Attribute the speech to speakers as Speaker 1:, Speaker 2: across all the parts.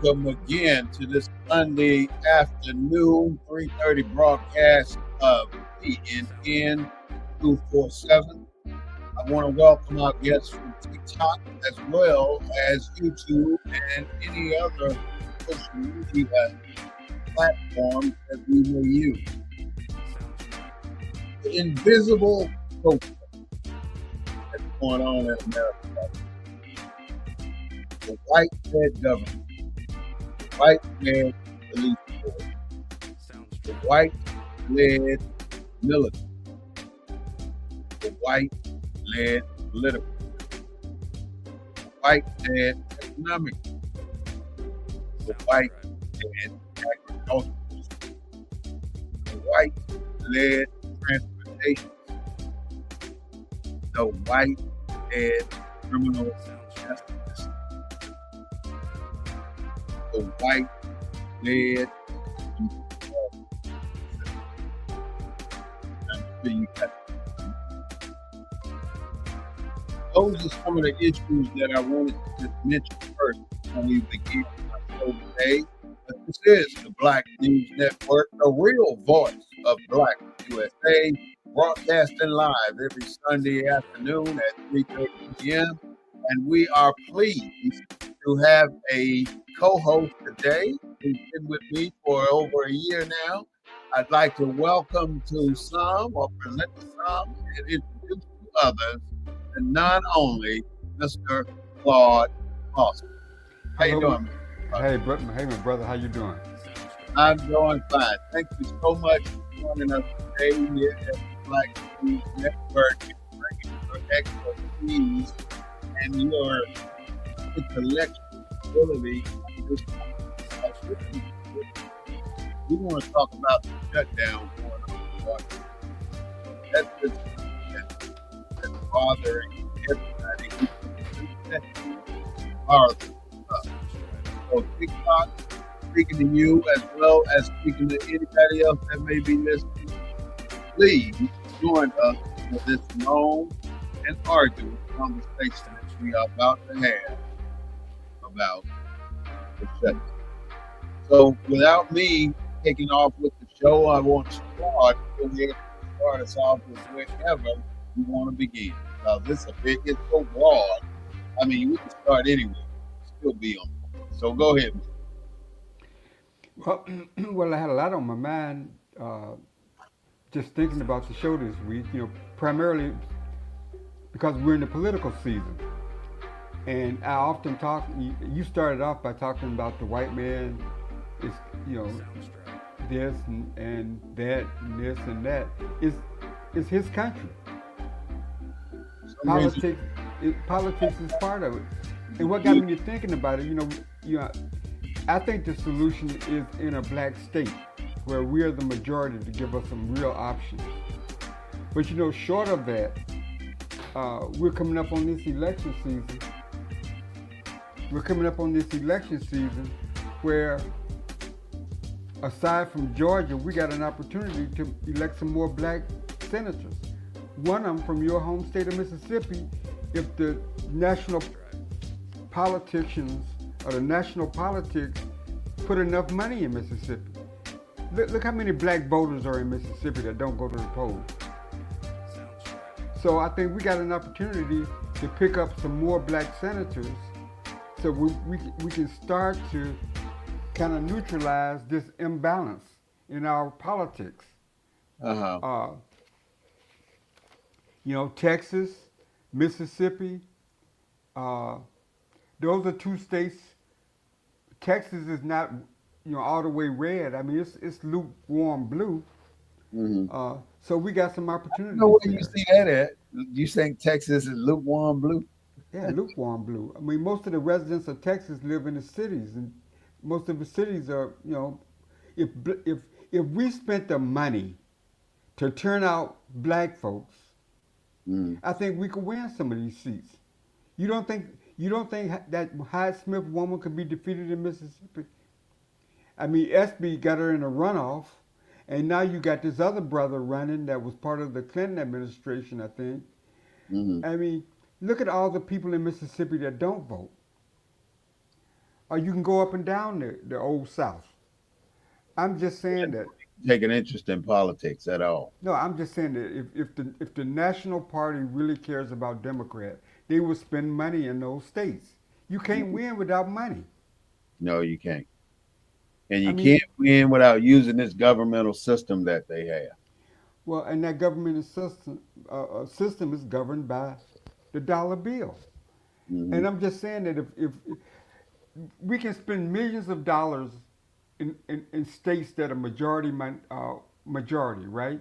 Speaker 1: welcome again to this Sunday afternoon 3:30 broadcast of PNN 247. I want to welcome our guests from TikTok as well as YouTube and any other social media platforms that we may use. The invisible protest that's going on in America right now. The white-led government, the white-led police force, the white-led military, the white-led political, the white-led economic, the white-led agricultural, the white-led transportation, the white-led criminal justice, the white-led you got. Those are some of the issues that I wanted to mention first when we begin our show today. But this is the Black News Network, the real voice of Black USA, broadcasting live every Sunday afternoon at 3:30 p.m. And we are pleased to have a co-host today who's been with me for over a year now. I'd like to welcome to some or present to some and introduce to others the none only Mr. Claude Austin. How you
Speaker 2: Hello.
Speaker 1: doing, Mr. Claude?
Speaker 2: Hey, my brother. How you doing?
Speaker 1: I'm doing fine. Thank you so much for joining us today here at the Black News Network and bringing your expertise and your intellectual ability on this conversation. We want to talk about the shutdown going on. That's just that's bothering everybody. So TikTok, speaking to you as well as speaking to anybody else that may be listening, please join us for this long and arduous conversation that we are about to have about the shutdown. So without me kicking off with the show, I want to start us off with wherever you want to begin. Because it's so broad. I mean, we can start anywhere, still be on point. So go ahead.
Speaker 2: Well, well, I had a lot on my mind just thinking about the show this week. Primarily because we're in the political season, and I often talk. You started off by talking about the white man is, you know, this and that and this and that. Is his country.
Speaker 1: For some reason,
Speaker 2: Politics is part of it. And what got me to thinking about it, I think the solution is in a black state where we are the majority to give us some real options. But short of that, we're coming up on this election season. We're coming up on this election season where, aside from Georgia, we got an opportunity to elect some more black senators. One of them from your home state of Mississippi, if the national politicians or the national politics put enough money in Mississippi. Look how many black voters are in Mississippi that don't go to the polls. So I think we got an opportunity to pick up some more black senators so we can start to kind of neutralize this imbalance in our politics.
Speaker 1: uh-huh.
Speaker 2: Texas, Mississippi, those are two states. Texas is not, all the way red. I mean, it's lukewarm blue. So we got some
Speaker 1: I know
Speaker 2: opportunities
Speaker 1: where you
Speaker 2: there.
Speaker 1: see that at. You think Texas is lukewarm blue?
Speaker 2: Yeah, lukewarm blue. I mean, most of the residents of Texas live in the cities, and most of the cities are, if if if we spent the money to turn out black folks, I think we could win some of these seats. You don't think that Hyde Smith woman could be defeated in Mississippi? I mean, SB got her in a runoff, and now you got this other brother running that was part of the Clinton administration, I think.
Speaker 1: Mm-hmm.
Speaker 2: I mean, look at all the people in Mississippi that don't vote. or you can go up and down the old South. I'm just saying that.
Speaker 1: Take an interest in politics at all.
Speaker 2: No, I'm just saying that if the National Party really cares about Democrat, they would spend money in those states. You can't win without money.
Speaker 1: No, you can't. And
Speaker 2: I
Speaker 1: you
Speaker 2: mean,
Speaker 1: can't win without using this governmental system that they have.
Speaker 2: well, and that government system is governed by the dollar bill.
Speaker 1: Hmm.
Speaker 2: And I'm just saying that if we can spend millions of dollars in states that are majority, right?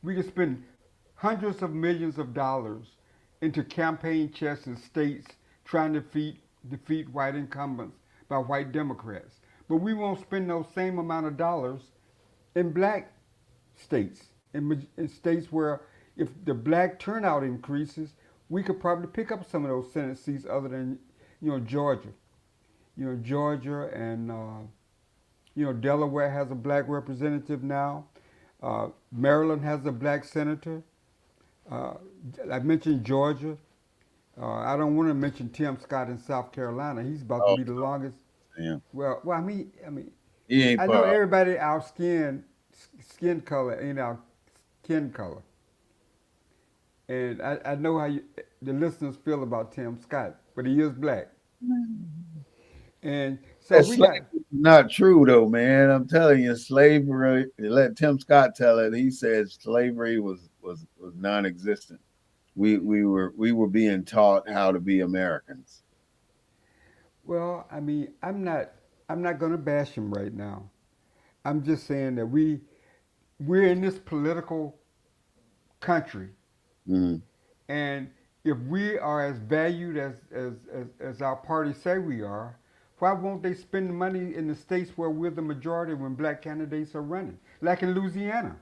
Speaker 2: We can spend hundreds of millions of dollars into campaign chests in states trying to defeat white incumbents by white Democrats. But we won't spend those same amount of dollars in black states, in states where if the black turnout increases, we could probably pick up some of those Senate seats other than, Georgia. Georgia and Delaware has a black representative now. Maryland has a black senator. Uh, I mentioned Georgia. I don't want to mention Tim Scott in South Carolina. He's about to
Speaker 1: Oh,
Speaker 2: be the longest.
Speaker 1: damn.
Speaker 2: I mean,
Speaker 1: He ain't
Speaker 2: I know
Speaker 1: part.
Speaker 2: everybody our skin color ain't our skin color, and I know the listeners feel about Tim Scott, but he is black, and so
Speaker 1: That
Speaker 2: we got.
Speaker 1: slavery is not true though, man. I'm telling you, slavery. Let Tim Scott tell it. He said slavery was non-existent. We were being taught how to be Americans.
Speaker 2: Well, I mean, I'm not going to bash him right now. I'm just saying that we're in this political country,
Speaker 1: Hmm.
Speaker 2: and if we are as valued as our party say we are, why won't they spend the money in the states where we're the majority when black candidates are running? Like in Louisiana.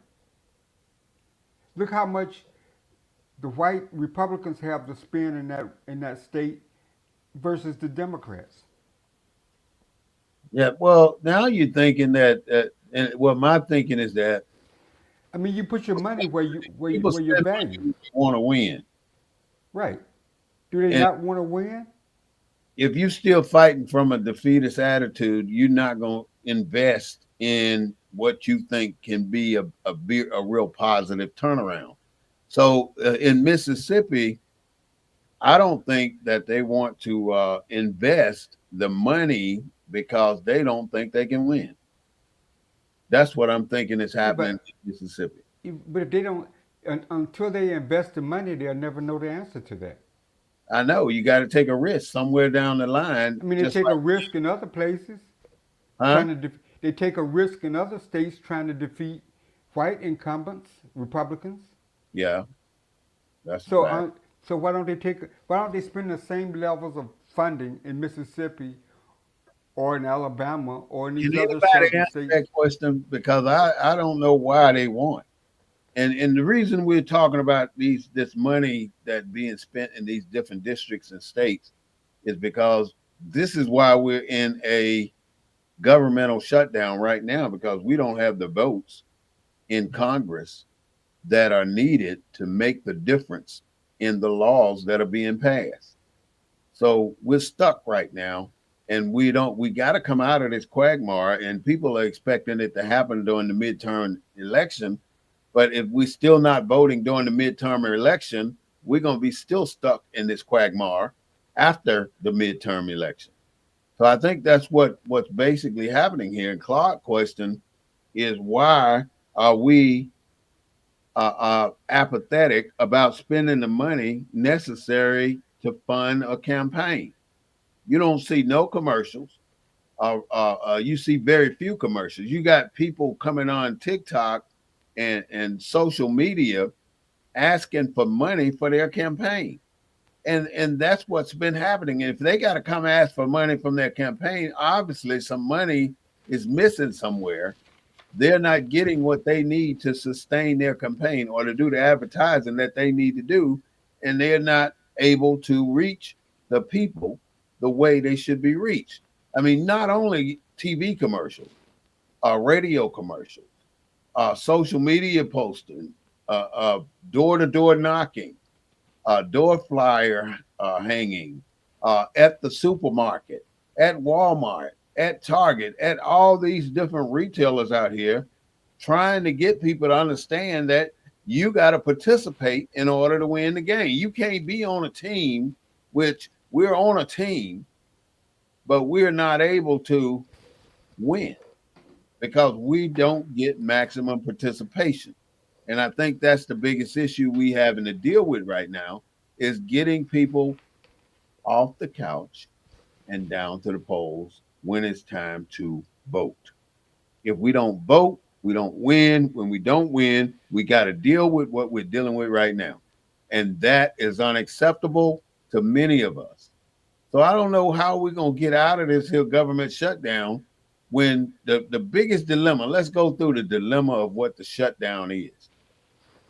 Speaker 2: Look how much the white Republicans have to spend in that state versus the Democrats.
Speaker 1: Yeah. Well, now you're thinking that, and well, my thinking is that
Speaker 2: I mean, you put your money where you where you
Speaker 1: people
Speaker 2: where you're
Speaker 1: spend
Speaker 2: valued,
Speaker 1: money when they want to win,
Speaker 2: right? Do they
Speaker 1: and
Speaker 2: not want to win?
Speaker 1: if you still fighting from a defeatist attitude, you're not going to invest in what you think can be a real positive turnaround. So in Mississippi, I don't think that they want to invest the money because they don't think they can win. That's what I'm thinking is
Speaker 2: Yeah,
Speaker 1: happening
Speaker 2: but
Speaker 1: in Mississippi.
Speaker 2: if they don't, until they invest the money, they'll never know the answer to that.
Speaker 1: I know you got to take a risk somewhere down the line,
Speaker 2: I mean, they
Speaker 1: just
Speaker 2: take a
Speaker 1: like,
Speaker 2: risk in other places,
Speaker 1: huh?
Speaker 2: they take a risk in other states trying to defeat white incumbents, Republicans.
Speaker 1: Yeah, that's a
Speaker 2: So,
Speaker 1: fact.
Speaker 2: so why don't they spend the same levels of funding in Mississippi or in Alabama or in
Speaker 1: Can
Speaker 2: these other
Speaker 1: anybody
Speaker 2: southern
Speaker 1: answer
Speaker 2: states?
Speaker 1: that question? Because I don't know why they want. And the reason we're talking about this money that being spent in these different districts and states is because this is why we're in a governmental shutdown right now because we don't have the votes in Congress that are needed to make the difference in the laws that are being passed. So we're stuck right now, and we got to come out of this quagmire. And people are expecting it to happen during the midterm election, but if we're still not voting during the midterm election, we're going to be still stuck in this quagmire after the midterm election. So I think that's what's basically happening here. And Clark's question is why are we apathetic about spending the money necessary to fund a campaign? You don't see no commercials. You see very few commercials. You got people coming on TikTok and social media asking for money for their campaign. And that's what's been happening. If they got to come ask for money from their campaign, obviously some money is missing somewhere. They're not getting what they need to sustain their campaign or to do the advertising that they need to do, and they're not able to reach the people the way they should be reached. I mean, not only TV commercials, radio commercials, social media posting, door to door knocking, door flyer hanging at the supermarket. at Walmart, at Target, at all these different retailers out here, trying to get people to understand that you got to participate in order to win the game. You can't be on a team, which we're on a team, but we're not able to win because we don't get maximum participation. And I think that's the biggest issue we having to deal with right now is getting people off the couch and down to the polls when it's time to vote. If we don't vote, we don't win. When we don't win, we got to deal with what we're dealing with right now. And that is unacceptable to many of us. So I don't know how we're going to get out of this here government shutdown when the biggest dilemma, let's go through the dilemma of what the shutdown is.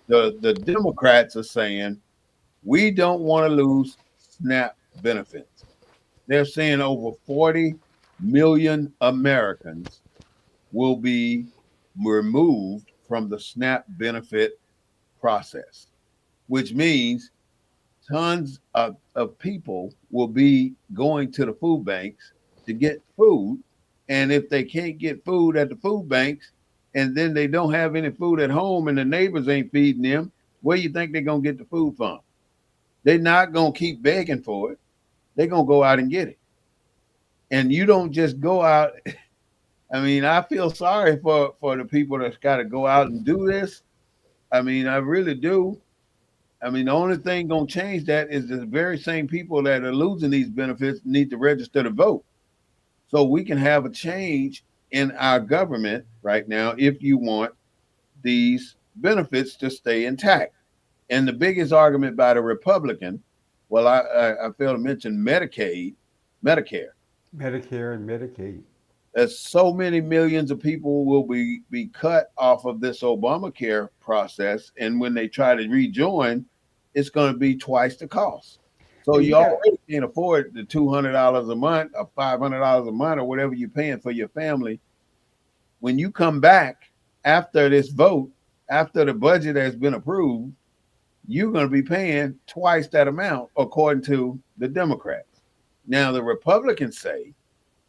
Speaker 1: The Democrats are saying we don't want to lose SNAP benefits. They're saying over 40 million Americans will be removed from the SNAP benefit process, which means tons of people will be going to the food banks to get food. And if they can't get food at the food banks and then they don't have any food at home and the neighbors ain't feeding them, where you think they're going to get the food from? They're not going to keep begging for it. They're going to go out and get it. And you don't just go out. I mean, I feel sorry for the people that's got to go out and do this. I mean, I really do. I mean, the only thing gonna change that is the very same people that are losing these benefits need to register to vote. So we can have a change in our government right now if you want these benefits to stay intact. And the biggest argument by the Republican, well, I failed to mention Medicare.
Speaker 2: Medicare and Medicaid.
Speaker 1: As so many millions of people will be cut off of this Obamacare process, and when they try to rejoin, it's going to be twice the cost. So
Speaker 2: And you
Speaker 1: you
Speaker 2: got
Speaker 1: already can't afford the $200 a month or $500 a month or whatever you're paying for your family. When you come back after this vote, after the budget has been approved, you're going to be paying twice that amount, according to the Democrats. Now, the Republicans say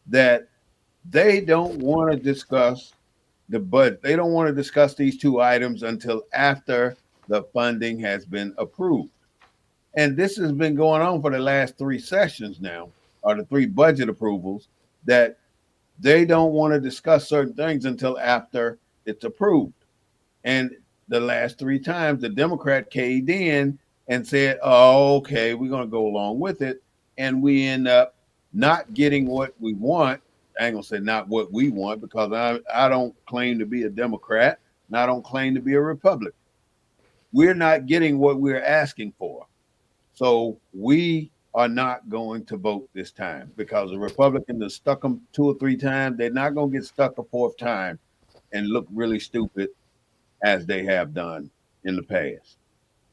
Speaker 1: that they don't want to discuss the budget. They don't want to discuss these two items until after the funding has been approved. And this has been going on for the last three sessions now, or the three budget approvals, that they don't want to discuss certain things until after it's approved. And the last three times, the Democrat caved in and said, oh, okay, we're going to go along with it. And we end up not getting what we want. I ain't going to say not what we want because I don't claim to be a Democrat and I don't claim to be a Republican. We're not getting what we're asking for. So we are not going to vote this time because the Republicans have stuck them two or three times. They're not going to get stuck a fourth time and look really stupid as they have done in the past.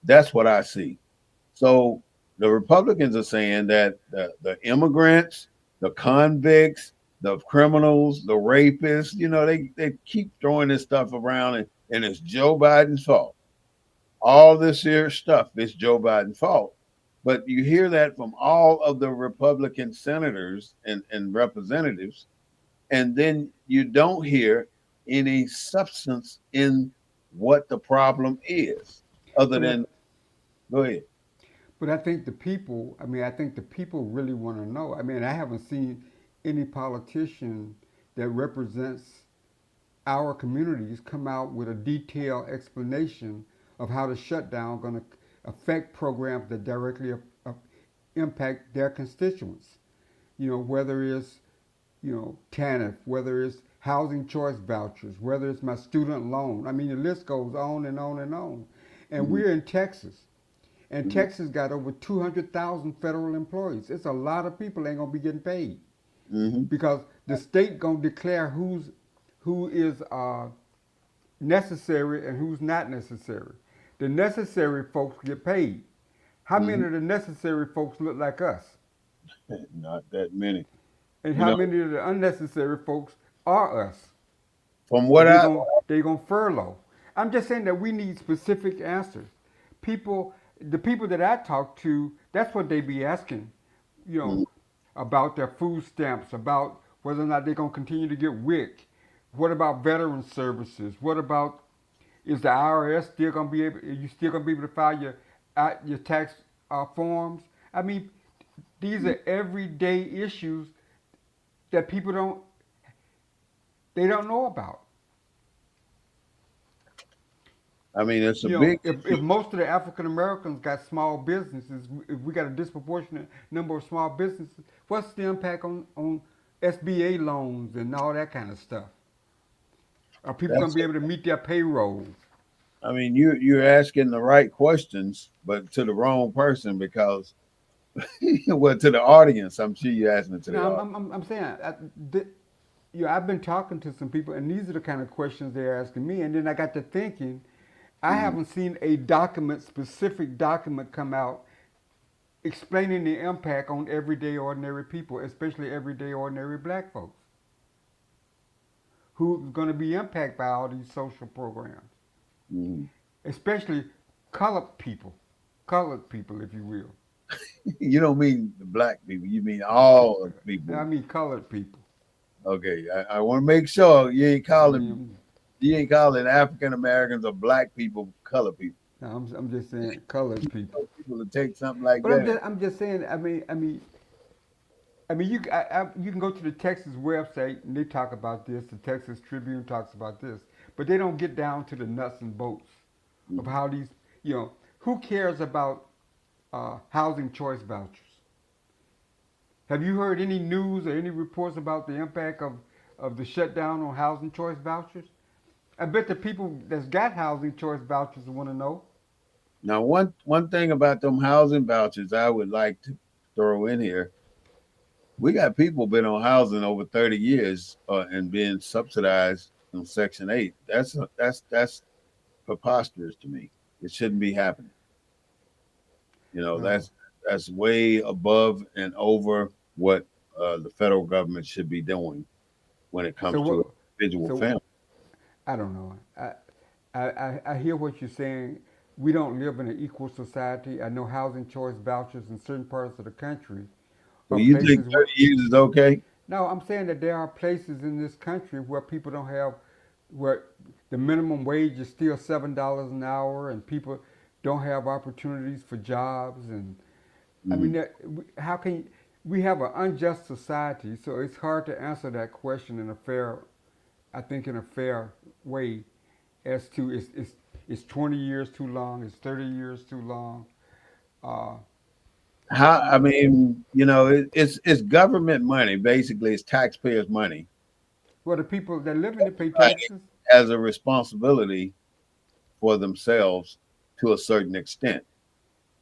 Speaker 1: That's what I see. So the Republicans are saying that the immigrants, the convicts, the criminals, the rapists, they keep throwing this stuff around and it's Joe Biden's fault. All this here stuff is Joe Biden's fault. But you hear that from all of the Republican senators and representatives, and then you don't hear any substance in what the problem is, other
Speaker 2: but
Speaker 1: than go ahead.
Speaker 2: but I think the people. I mean, I think the people really want to know. I mean, I haven't seen any politician that represents our communities come out with a detailed explanation of how the shutdown going to affect programs that directly impact their constituents. Whether it's TANF, whether it's housing choice vouchers, whether it's my student loan. I mean, the list goes on and on and on. And
Speaker 1: Mm-hmm.
Speaker 2: we're in Texas. And
Speaker 1: Mm-hmm.
Speaker 2: Texas got over 200,000 federal employees. It's a lot of people ain't gonna be getting paid
Speaker 1: Mm-hmm.
Speaker 2: because the state gonna declare who is necessary and who's not necessary. The necessary folks get paid. How many
Speaker 1: Mm-hmm.
Speaker 2: of the necessary folks look like us?
Speaker 1: Not that many.
Speaker 2: And
Speaker 1: You
Speaker 2: how
Speaker 1: know,
Speaker 2: many of the unnecessary folks are us?
Speaker 1: from
Speaker 2: That
Speaker 1: what I
Speaker 2: they gonna furlough. I'm just saying that we need specific answers. People, the people that I talk to, that's what they be asking. You know, about their food stamps, about whether or not they're going to continue to get WIC. What about veteran services? What about, is the IRS still going to be able? Are you still going to be able to file your tax forms? I mean, these are everyday issues that people don't know about.
Speaker 1: I mean, it's a
Speaker 2: You know,
Speaker 1: big
Speaker 2: if
Speaker 1: issue.
Speaker 2: most of the African Americans got small businesses, if we got a disproportionate number of small businesses, what's the impact on SBA loans and all that kind of stuff? Are people going to
Speaker 1: That's
Speaker 2: be able to meet their payroll?
Speaker 1: I mean, you're asking the right questions, but to the wrong person because, well, to the audience. I'm sure you're asking it to the
Speaker 2: Now,
Speaker 1: audience.
Speaker 2: I'm saying, I've been talking to some people, and these are the kind of questions they're asking me. And then I got to thinking, I
Speaker 1: Mhm.
Speaker 2: haven't seen a specific document come out explaining the impact on everyday ordinary people, especially everyday ordinary black folks, who's going to be impacted by all these social programs,
Speaker 1: Mhm.
Speaker 2: especially colored people, if you will.
Speaker 1: You don't mean the black people. You mean all the
Speaker 2: I
Speaker 1: people.
Speaker 2: mean colored people.
Speaker 1: Okay, I want to make sure
Speaker 2: I mean,
Speaker 1: you ain't calling African Americans or black people colored people.
Speaker 2: no, I'm just saying colored people.
Speaker 1: So people to take something like
Speaker 2: But
Speaker 1: that.
Speaker 2: I'm just saying. You can go to the Texas website and they talk about this. The Texas Tribune talks about this, but they don't get down to the nuts and bolts of
Speaker 1: Mhm.
Speaker 2: how these. You know, who cares about housing choice vouchers? Have you heard any news or any reports about the impact of the shutdown on housing choice vouchers? I bet the people that's got housing choice vouchers want to know.
Speaker 1: Now, one thing about them housing vouchers, I would like to throw in here. We got people been on housing over 30 years and being subsidized in Section 8. That's preposterous to me. It shouldn't be happening. You know,
Speaker 2: Well,
Speaker 1: that's way above and over what the federal government should be doing when it
Speaker 2: so
Speaker 1: comes to
Speaker 2: what?
Speaker 1: an individual
Speaker 2: So
Speaker 1: family.
Speaker 2: I don't know. I hear what you're saying. We don't live in an equal society. I know housing choice vouchers in certain parts of the country
Speaker 1: So
Speaker 2: are
Speaker 1: you think
Speaker 2: places where.
Speaker 1: 30 years is okay?
Speaker 2: No, I'm saying that there are places in this country where people don't have, where the minimum wage is still $7 an hour, and people don't have opportunities for jobs. And I mean,
Speaker 1: Mhm.
Speaker 2: how can we have an unjust society? So it's hard to answer that question in a fair, I think, in a fair way as to is 20 years too long? Is 30 years too long? Uh,
Speaker 1: How
Speaker 2: you
Speaker 1: I
Speaker 2: know,
Speaker 1: mean, it's government money. Basically, it's taxpayers' money.
Speaker 2: well, the people that live in it pay
Speaker 1: Everybody
Speaker 2: taxes.
Speaker 1: has a responsibility for themselves to a certain extent.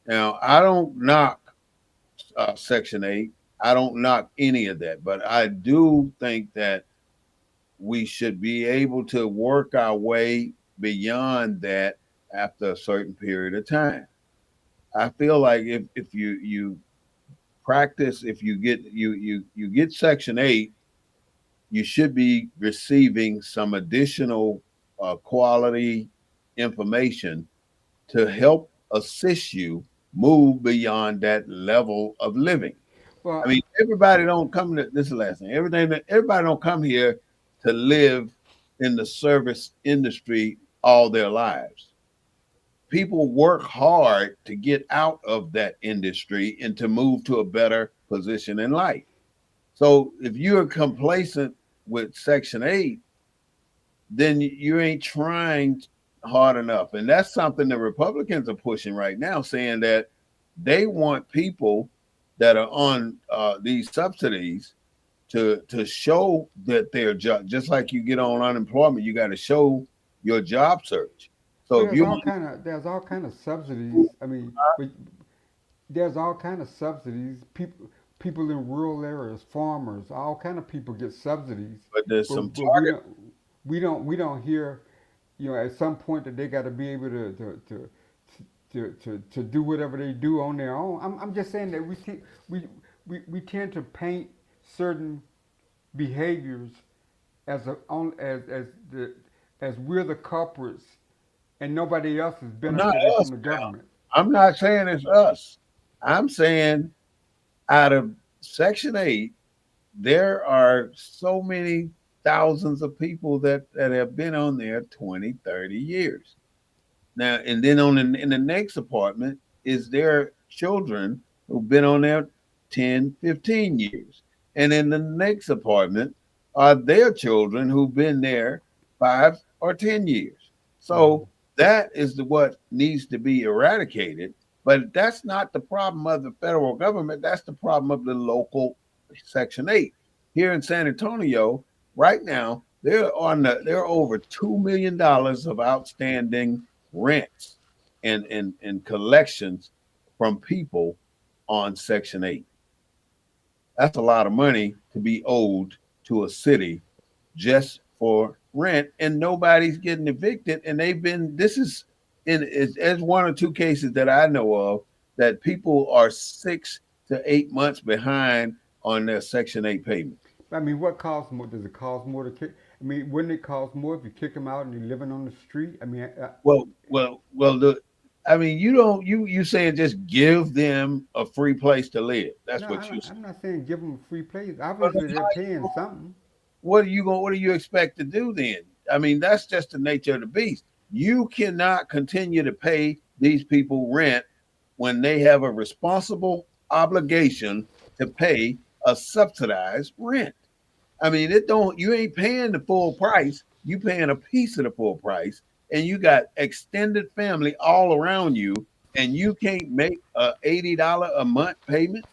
Speaker 1: Now, I don't knock Section 8. I don't knock any of that, but I do think that we should be able to work our way beyond that after a certain period of time. I feel like if you practice, if you get Section 8, you should be receiving some additional quality information to help assist you move beyond that level of living. I
Speaker 2: Well,
Speaker 1: mean, everybody don't come to this is the last thing. Everybody don't come here to live in the service industry all their lives. People work hard to get out of that industry and to move to a better position in life. So if you're complacent with Section 8, then you ain't trying hard enough. And that's something the Republicans are pushing right now, saying that they want people that are on these subsidies to show that they're just like you get on unemployment, you got to show your job search. So
Speaker 2: well,
Speaker 1: if you
Speaker 2: there's all kind of subsidies. I mean, but there's all kind of subsidies. People in rural areas, farmers, all kind of people get subsidies,
Speaker 1: but there's some
Speaker 2: but
Speaker 1: target.
Speaker 2: we don't hear, at some point that they got to be able to do whatever they do on their own. I'm just saying that we, we tend to paint certain behaviors as a, on as we're the culprits and nobody else is
Speaker 1: Not
Speaker 2: benefiting from
Speaker 1: us
Speaker 2: the
Speaker 1: now.
Speaker 2: government.
Speaker 1: I'm not saying it's us. I'm saying out of Section 8, there are so many thousands of people that have been on there 20, 30 years. Now, and then in the next apartment is their children who've been on there 10, 15 years. And in the next apartment are their children who've been there 5 or 10 years. So
Speaker 2: Mhm.
Speaker 1: that is what needs to be eradicated. But that's not the problem of the federal government. That's the problem of the local Section 8. Here in San Antonio, right now, there are over $2 million of outstanding rents and collections from people on Section 8. That's a lot of money to be owed to a city just for rent, and nobody's getting evicted. And this is as one or two cases that I know of that people are 6 to 8 months behind on their Section 8 payment.
Speaker 2: I mean, what costs more? Does it cost more to kick? I mean, wouldn't it cost more if you kick them out and they're living on the street? I mean,
Speaker 1: Well. I mean, you don't you saying just give them a free place to live. That's
Speaker 2: no,
Speaker 1: what you say.
Speaker 2: I'm not saying give them a free place.
Speaker 1: But
Speaker 2: Obviously, they're paying something.
Speaker 1: what do you expect to do then? I mean, that's just the nature of the beast. You cannot continue to pay these people rent when they have a responsible obligation to pay a subsidized rent. I mean, it don't you ain't paying the full price. You paying a piece of the full price, and you got extended family all around you, and you can't make a $80 a month payment.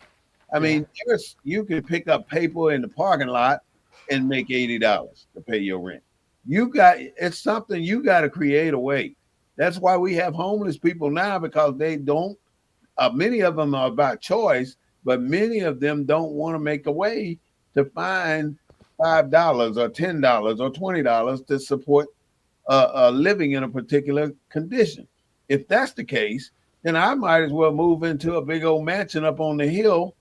Speaker 1: I
Speaker 2: Yeah.
Speaker 1: mean, you can pick up paper in the parking lot and make $80 to pay your rent. It's something you got to create a way. That's why we have homeless people now because they don't. Many of them are by choice, but many of them don't want to make a way to find $5 or $10 or $20 to support living in a particular condition. If that's the case, then I might as well move into a big old mansion up on the hill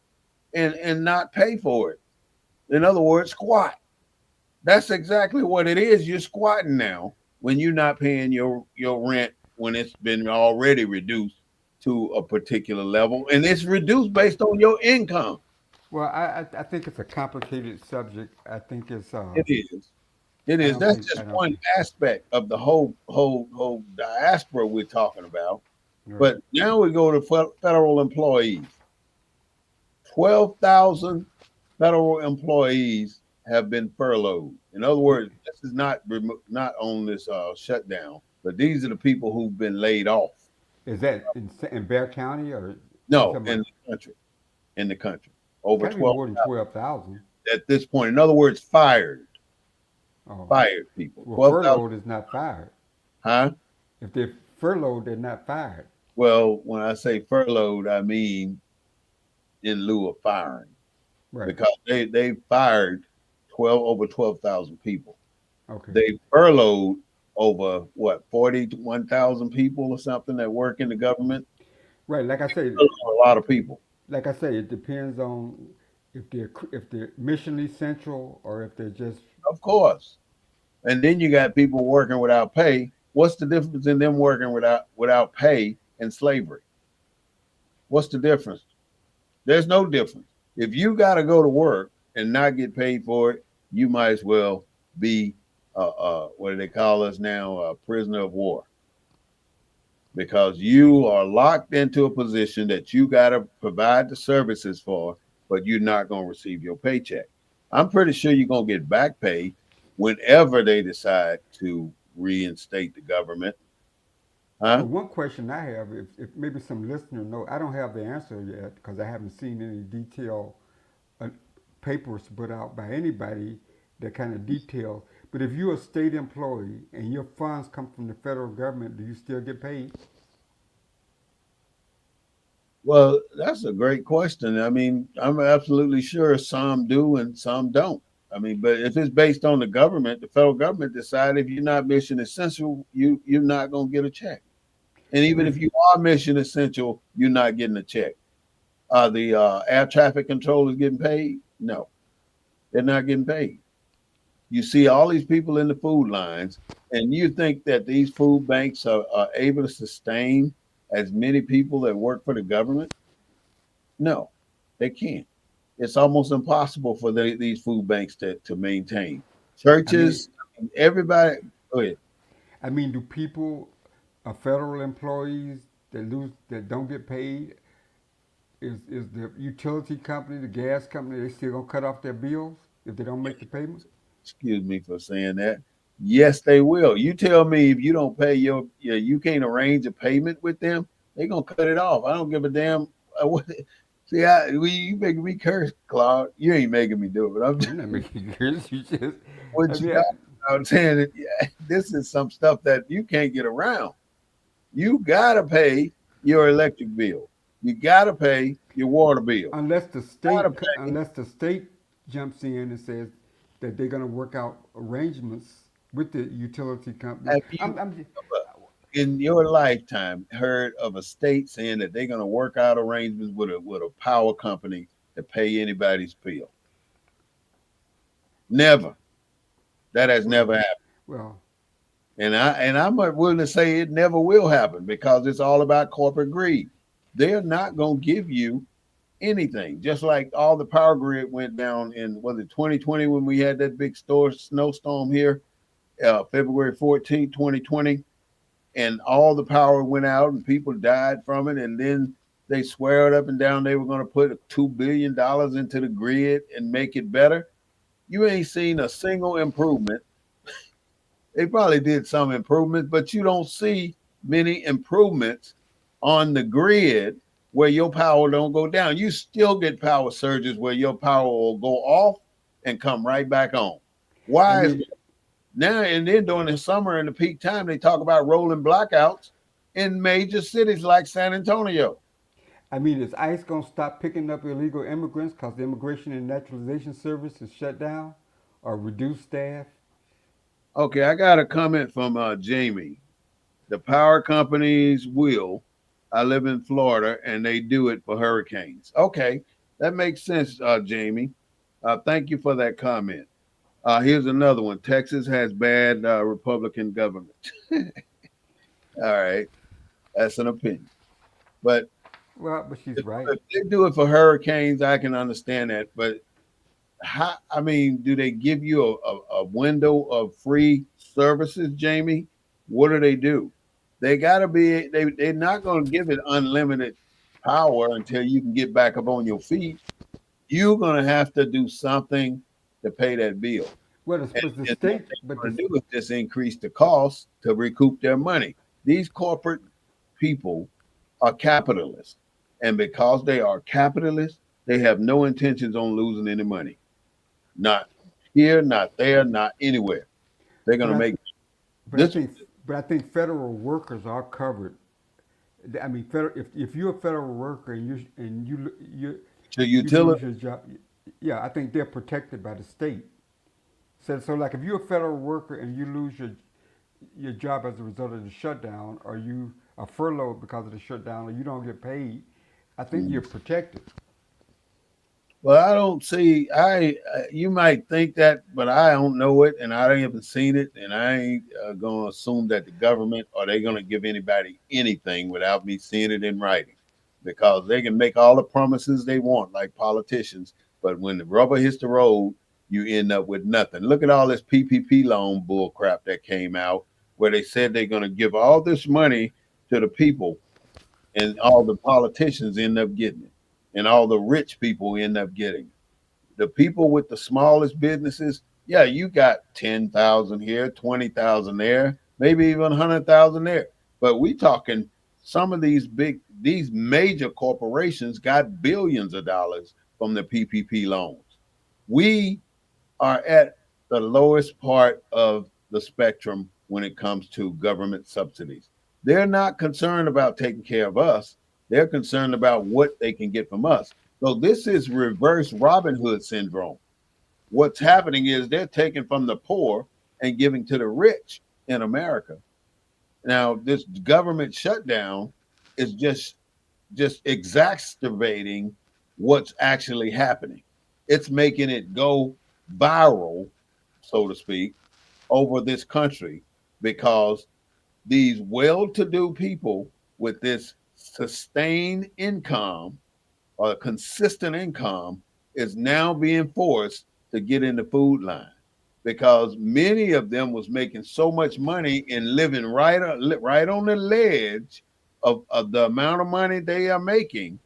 Speaker 1: and not pay for it. In other words, squat. That's exactly what it is. You're squatting now when you're not paying your rent when it's been already reduced to a particular level, and it's reduced based on your income.
Speaker 2: Well, I think it's a complicated subject. I think it's
Speaker 1: It is. It
Speaker 2: I
Speaker 1: is.
Speaker 2: don't
Speaker 1: That's
Speaker 2: think
Speaker 1: just
Speaker 2: I don't
Speaker 1: one
Speaker 2: think
Speaker 1: aspect of the whole diaspora we're talking about.
Speaker 2: right.
Speaker 1: But now we go to federal employees. 12,000 federal employees have been furloughed. In other words, this is not on this shutdown, but these are the people who've been laid off.
Speaker 2: Is that in Bear County or you
Speaker 1: No,
Speaker 2: talking
Speaker 1: in
Speaker 2: about?
Speaker 1: the country, in the country, over
Speaker 2: Got to be
Speaker 1: 12
Speaker 2: more than 12,000.
Speaker 1: at this point. In other words,
Speaker 2: Oh,
Speaker 1: fired people.
Speaker 2: well,
Speaker 1: 12,000,
Speaker 2: furloughed is not fired.
Speaker 1: huh?
Speaker 2: If they're furloughed, they're not fired.
Speaker 1: Well, when I say furloughed, I mean in lieu of firing
Speaker 2: Right.
Speaker 1: because they fired 12,000 people.
Speaker 2: Okay.
Speaker 1: They furloughed over what 41,000 people or something that work in the government.
Speaker 2: Right.
Speaker 1: A lot of people,
Speaker 2: Like I say, it depends on if they're missionally central or if they're just
Speaker 1: of course. And then you got people working without pay. What's the difference in them working without pay and slavery? What's the difference? There's no difference. If you got to go to work and not get paid for it, you might as well be what do they call us now? A prisoner of war, because you are locked into a position that you got to provide the services for, but you're not going to receive your paycheck. I'm pretty sure you're going to get back pay whenever they decide to reinstate the government. Huh?
Speaker 2: one question I have, if maybe some listener know, I don't have the answer yet because I haven't seen any detailed uh, papers put out by anybody that kind of detail. But if you're a state employee and your funds come from the federal government, do you still get paid?
Speaker 1: Well, that's a great question. I mean, I'm absolutely sure some do and some don't. I mean, but if it's based on the government, the federal government decide if you're not mission essential, you're not going to get a check. And
Speaker 2: But
Speaker 1: even
Speaker 2: if
Speaker 1: if you are mission essential, you're not getting a check. Are the air traffic controllers getting paid? No, they're not getting paid. You see all these people in the food lines, and you think that these food banks are able to sustain as many people that work for the government? No, they can't. It's almost impossible for these food banks to maintain.
Speaker 2: I mean,
Speaker 1: Churches, everybody. Go ahead.
Speaker 2: do people, federal employees that don't get paid, is the utility company, the gas company, they still gonna cut off their bills if they don't make the payment?
Speaker 1: Excuse me for saying that. Yes, they will. You tell me if you don't pay you can't arrange a payment with them, they're gonna cut it off. I don't give a damn. See, you making me curse, Claude. You ain't making me do it, but I'm just
Speaker 2: I'm not making yours. You just, I
Speaker 1: what you
Speaker 2: mean,
Speaker 1: got. I'm saying that this is some stuff that you can't get around. You gotta pay your electric bill. You gotta pay your water bill. Gotta pay.
Speaker 2: unless the state jumps in and says that they're gonna work out arrangements with the utility companies.
Speaker 1: Have you in your lifetime heard of a state saying that they're going to work out arrangements with a power company to pay anybody's bill? Never. That has
Speaker 2: Well,
Speaker 1: never happened.
Speaker 2: well,
Speaker 1: And I'm willing to say it never will happen because it's all about corporate greed. They're not going to give you anything. Just like all the power grid went down in was it 2020 when we had that big snowstorm here, February 14th, 2020, and all the power went out and people died from it. And then they swear it up and down they were going to put $2 billion into the grid and make it better. You ain't seen a single improvement. They probably did some improvements, but you don't see many improvements on the grid where your power don't go down. You still get power surges where your power will go off and come right back on.
Speaker 2: I
Speaker 1: Why is
Speaker 2: mean,
Speaker 1: now and then during the summer and the peak time, they talk about rolling blackouts in major cities like San Antonio.
Speaker 2: is ICE gonna stop picking up illegal immigrants because the Immigration and Naturalization Service is shut down or reduce staff?
Speaker 1: Okay, I got a comment from Jamie. The power companies will. I live in Florida and they do it for hurricanes. Okay, that makes sense, Jamie. Thank you for that comment. Here's another one. Texas has bad Republican government. All right, that's an opinion. But
Speaker 2: Well, but she's
Speaker 1: if,
Speaker 2: right.
Speaker 1: if they do it for hurricanes, I can understand that. But how? I mean, do they give you a window of free services, Jamie? What do they do? They got to be. They're not going to give it unlimited power until you can get back up on your feet. You're going to have to do something to pay that bill.
Speaker 2: Well,
Speaker 1: And,
Speaker 2: but the
Speaker 1: and what
Speaker 2: state, but
Speaker 1: they're
Speaker 2: the
Speaker 1: going to do is just increase the cost to recoup their money. These corporate people are capitalists. And because they are capitalists, they have no intentions on losing any money. Not here, not there, not anywhere. They're going
Speaker 2: but
Speaker 1: to
Speaker 2: I,
Speaker 1: make
Speaker 2: but I
Speaker 1: this
Speaker 2: think, but I think federal workers are covered. If you're a federal worker and
Speaker 1: to
Speaker 2: you lose
Speaker 1: utility.
Speaker 2: your job, yeah, I think they're protected by the state. So like if you're a federal worker and you lose your job as a result of the shutdown, or you are furloughed because of the shutdown, or you don't get paid, I think you're protected.
Speaker 1: Well, I don't see. You might think that, but I don't know it, and I haven't seen it, and I ain't going to assume that the government are they going to give anybody anything without me seeing it in writing, because they can make all the promises they want, like politicians, but when the rubber hits the road, you end up with nothing. Look at all this PPP loan bull crap that came out, where they said they're going to give all this money to the people, and all the politicians end up getting it, and all the rich people end up getting it. The people with the smallest businesses, yeah, you got 10,000 here, 20,000 there, maybe even 100,000 there. But we talking some of these major corporations got billions of dollars from the PPP loans. We are at the lowest part of the spectrum when it comes to government subsidies. They're not concerned about taking care of us. They're concerned about what they can get from us. So this is reverse Robin Hood syndrome. What's happening is they're taking from the poor and giving to the rich in America. Now, this government shutdown is just exacerbating what's actually happening. It's making it go viral, so to speak, over this country because these well to do people with this sustained income or consistent income is now being forced to get in the food line because many of them was making so much money and living right on the ledge of the amount of money they are making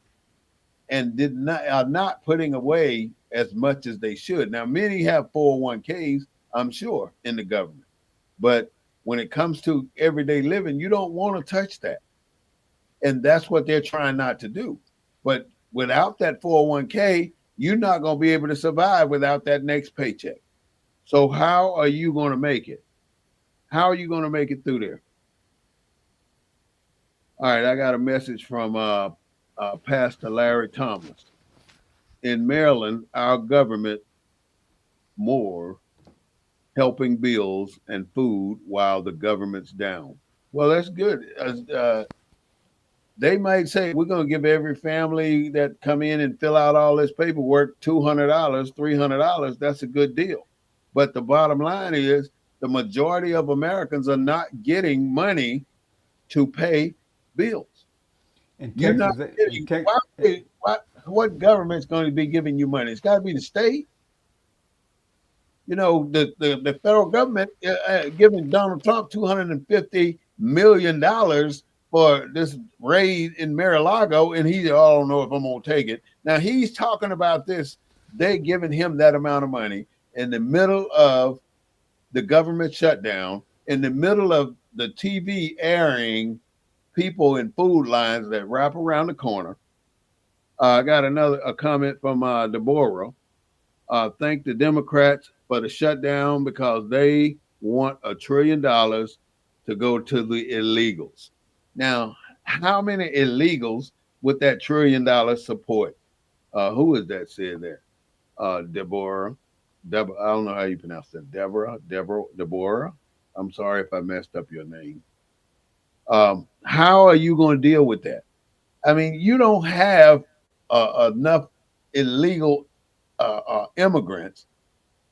Speaker 1: and did not are not putting away as much as they should. Now many have 401ks, I'm sure, in the government. But when it comes to everyday living, you don't want to touch that. And that's what they're trying not to do. But without that 401k, you're not going to be able to survive without that next paycheck. So how are you going to make it? How are you going to make it through there? All right, I got a message from Pastor Larry Thomas. In Maryland, our government more helping bills and food while the government's down. Well, that's good. They might say we're going to give every family that come in and fill out all this paperwork $200, $300. That's a good deal. But the bottom line is the majority of Americans are not getting money to pay bills.
Speaker 2: In
Speaker 1: You're not
Speaker 2: Texas,
Speaker 1: getting what government's going to be giving you money? It's got to be the state. You know, the federal government giving Donald Trump $250 million for this raid in Mar-a-Lago, and he, oh, I don't know if I'm gonna take it. Now he's talking about this. They giving him that amount of money in the middle of the government shutdown, in the middle of the TV airing people in food lines that wrap around the corner. I got a comment from Deborah. Thank the Democrats for the shutdown because they want $1 trillion to go to the illegals. Now, how many illegals would that $1 trillion support? Who is that said there? Deborah. I don't know how you pronounce that. Deborah. I'm sorry if I messed up your name. How are you going to deal with that? I mean, you don't have enough illegal immigrants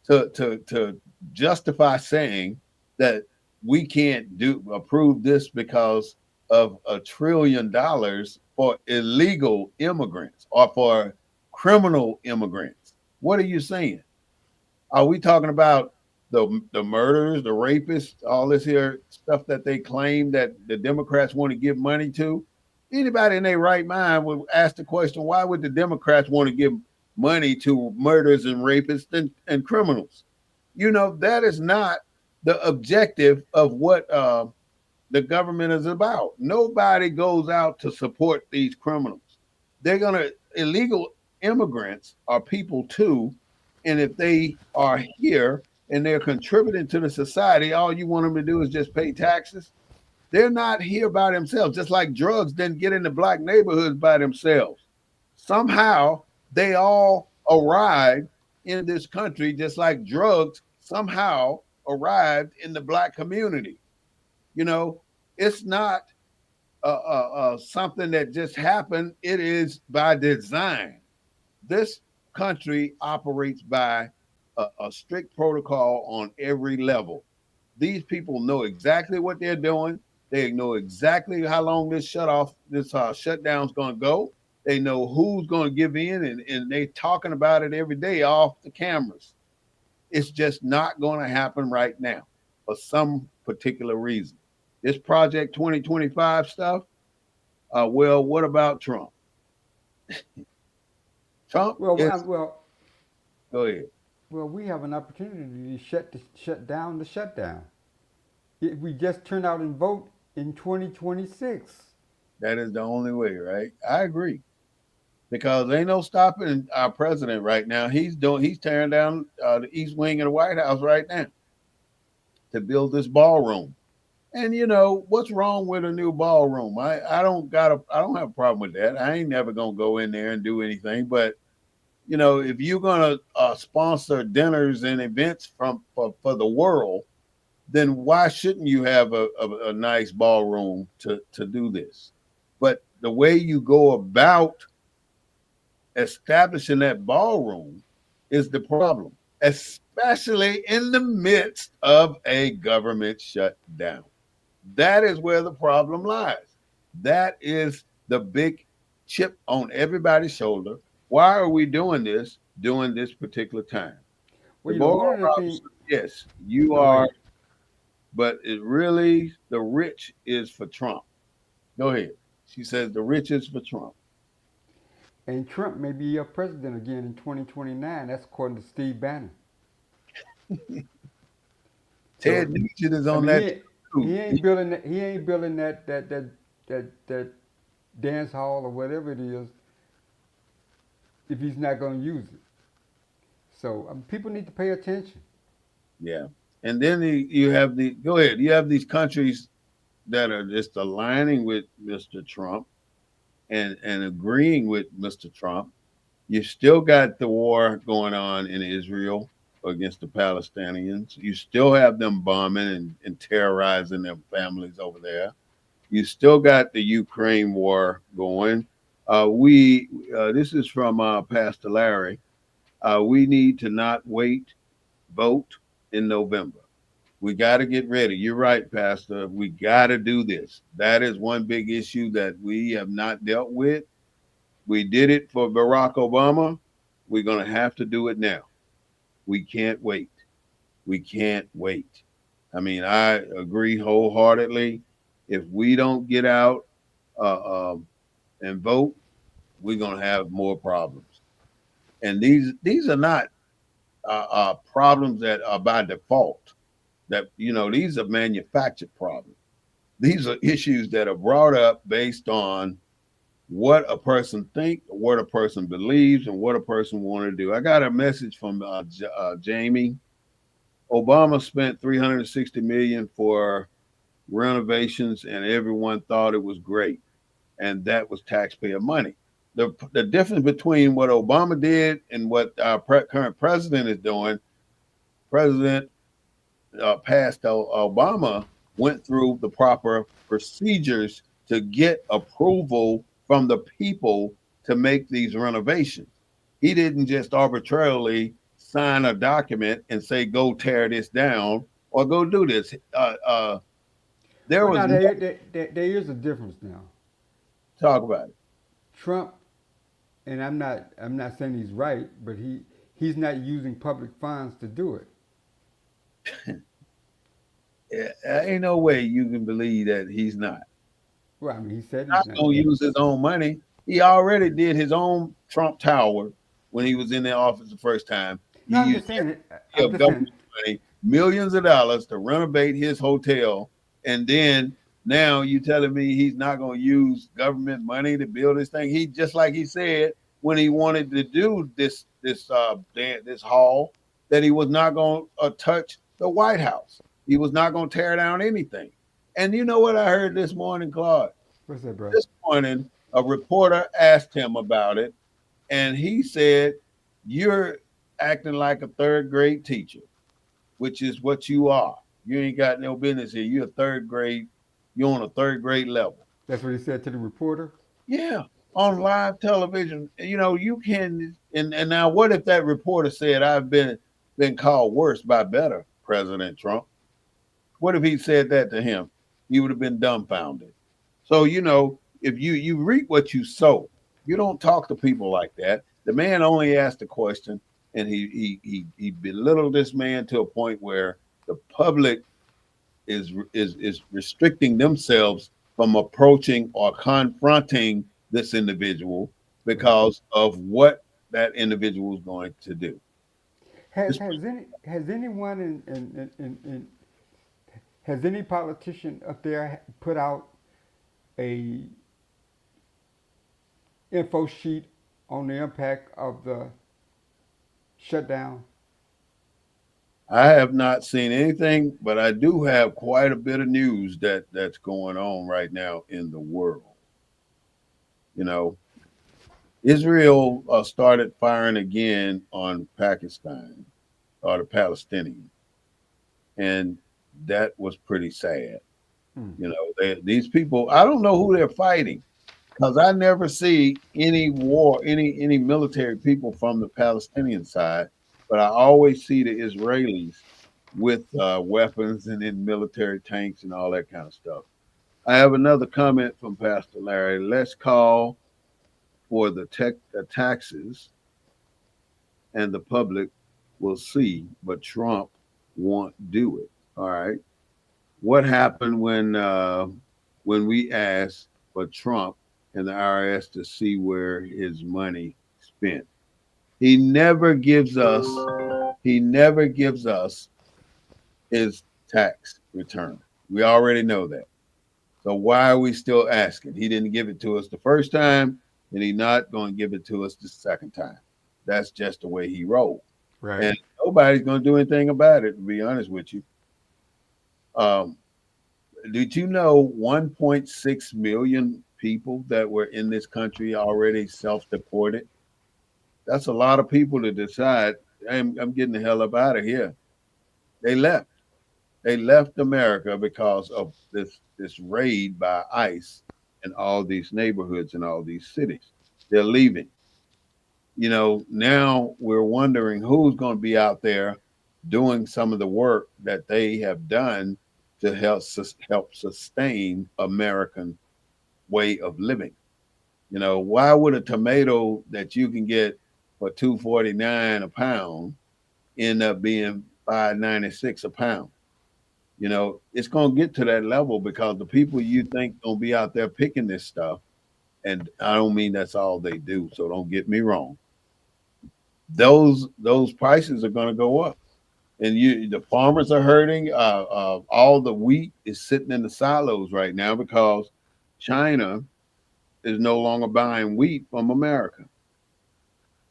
Speaker 1: to justify saying that we can't do approve this because of $1 trillion for illegal immigrants or for criminal immigrants. What are you saying? Are we talking about the murders, the rapists, all this here stuff that they claim that the Democrats want to give money to? Anybody in their right mind would ask the question, why would the Democrats want to give money to murderers and rapists and criminals? You know, that is not the objective of what the government is about. Nobody goes out to support these criminals. They're going to, illegal immigrants are people too. And if they are here and they're contributing to the society, all you want them to do is just pay taxes. They're not here by themselves, just like drugs didn't get into black neighborhoods by themselves. Somehow they all arrived in this country, just like drugs somehow arrived in the black community. You know, it's not something that just happened, it is by design. This country operates by a strict protocol on every level. These people know exactly what they're doing. They know exactly how long this shutdown is going to go. They know who's going to give in, and they're talking about it every day off the cameras. It's just not going to happen right now for some particular reason. This Project 2025 stuff, well, what about Trump? Trump
Speaker 2: well,
Speaker 1: is,
Speaker 2: well,
Speaker 1: go ahead.
Speaker 2: well, we have an opportunity to shut down the shutdown. If we just turn out and vote in 2026.
Speaker 1: That is the only way, right? I agree. Because ain't no stopping our president right now. He's tearing down the east wing of the White House right now to build this ballroom. And you know what's wrong with a new ballroom? I don't have a problem with that. I ain't never gonna go in there and do anything. But you know, if you're gonna sponsor dinners and events for the world, then why shouldn't you have a nice ballroom to do this? But the way you go about establishing that ballroom is the problem, especially in the midst of a government shutdown. That is where the problem lies. That is the big chip on everybody's shoulder. Why are we doing this? during this particular time. The
Speaker 2: Well,
Speaker 1: moral
Speaker 2: one of the things.
Speaker 1: officer, yes, you
Speaker 2: No, go
Speaker 1: are,
Speaker 2: ahead.
Speaker 1: but it really the rich is for Trump. Go ahead. She says the rich is for Trump.
Speaker 2: And Trump may be your president again in 2029. That's according to Steve Bannon.
Speaker 1: Ted
Speaker 2: So,
Speaker 1: Nugent is
Speaker 2: I
Speaker 1: on
Speaker 2: mean,
Speaker 1: that too.
Speaker 2: he ain't building that, he ain't building that dance hall or whatever it is if he's not going to use it. So people need to pay attention.
Speaker 1: Yeah. And then you have the go ahead. You have these countries that are just aligning with Mr. Trump and agreeing with Mr. Trump. You still got the war going on in Israel against the Palestinians. You still have them bombing and terrorizing their families over there. You still got the Ukraine war going. We This is from Pastor Larry. We need to not wait, vote in November. We got to get ready. You're right, Pastor. We got to do this. That is one big issue that we have not dealt with. We did it for Barack Obama. We're going to have to do it now. We can't wait. We can't wait. I mean, I agree wholeheartedly. If we don't get out and vote, we're going to have more problems. And these are not problems that are by default. That these are manufactured problems. These are issues that are brought up based on what a person thinks, what a person believes, and what a person want to do. I got a message from Jamie. Obama spent 360 million for renovations, and everyone thought it was great, and that was taxpayer money. The difference between what Obama did and what our current president is doing, President passed Obama went through the proper procedures to get approval from the people to make these renovations. He didn't just arbitrarily sign a document and say, go tear this down or go do this. There
Speaker 2: Well,
Speaker 1: was
Speaker 2: now
Speaker 1: no
Speaker 2: there is a difference now.
Speaker 1: talk about
Speaker 2: Trump, and I'm not saying he's right, but he's not using public funds to do it.
Speaker 1: it. Ain't no way you can believe that he's not.
Speaker 2: Well, I mean, he said
Speaker 1: Not
Speaker 2: he's not.
Speaker 1: gonna use his own money. He already did his own Trump Tower when he was in the office the first time. He
Speaker 2: No, I'm
Speaker 1: used
Speaker 2: just saying it. I'm
Speaker 1: of
Speaker 2: just saying.
Speaker 1: government money, millions of dollars to renovate his hotel, and then now you telling me he's not going to use government money to build this thing? He just like he said when he wanted to do this hall that he was not going to touch the White House. He was not going to tear down anything. And you know what I heard this morning, Claude?
Speaker 2: What's that, bro?
Speaker 1: This morning, a reporter asked him about it, and he said, "You're acting like a third grade teacher, which is what you are. You ain't got no business here. You're a third grade. You're on a third grade level."
Speaker 2: That's what he said to the reporter.
Speaker 1: Yeah, on live television. You can. And now, what if that reporter said, "I've been called worse by better President Trump"? What if he said that to him? He would have been dumbfounded. So if you reap what you sow, you don't talk to people like that. The man only asked a question, and he belittled this man to a point where the public is restricting themselves from approaching or confronting this individual
Speaker 2: Right.
Speaker 1: because of what that individual is going to do.
Speaker 2: Has
Speaker 1: This,
Speaker 2: has any has anyone has any politician up there put out a info sheet on the impact of the shutdown?
Speaker 1: I have not seen anything, but I do have quite a bit of news that's going on right now in the world. You know, Israel started firing again on Pakistan or the Palestinians, and that was pretty sad.
Speaker 2: Hmm.
Speaker 1: These people, I don't know who they're fighting because I never see any war, any military people from the Palestinian side, but I always see the Israelis with weapons and in military tanks and all that kind of stuff. I have another comment from Pastor Larry. Let's call for the taxes and the public will see, but Trump won't do it. All right. What happened when we asked for Trump and the IRS to see where his money spent? He never gives us he never gives us his tax return. We already know that. So why are we still asking? He didn't give it to us the first time, and he's not going to give it to us the second time. That's just the way he rolled,
Speaker 2: Right.
Speaker 1: and nobody's going to do anything about it. To be honest with you, um, did you know 1.6 million people that were in this country already self-deported? That's a lot of people to decide. I'm getting the hell up out of here. They left. They left America because of this raid by ICE in all these neighborhoods and all these cities. They're leaving. Now we're wondering who's going to be out there doing some of the work that they have done to help sustain American way of living. Why would a tomato that you can get for 2.49 a pound end up being 5.96 a pound? It's going to get to that level because the people you think going to be out there picking this stuff, and I don't mean that's all they do, so don't get me wrong. Those prices are going to go up, and the farmers are hurting. All the wheat is sitting in the silos right now because China is no longer buying wheat from America.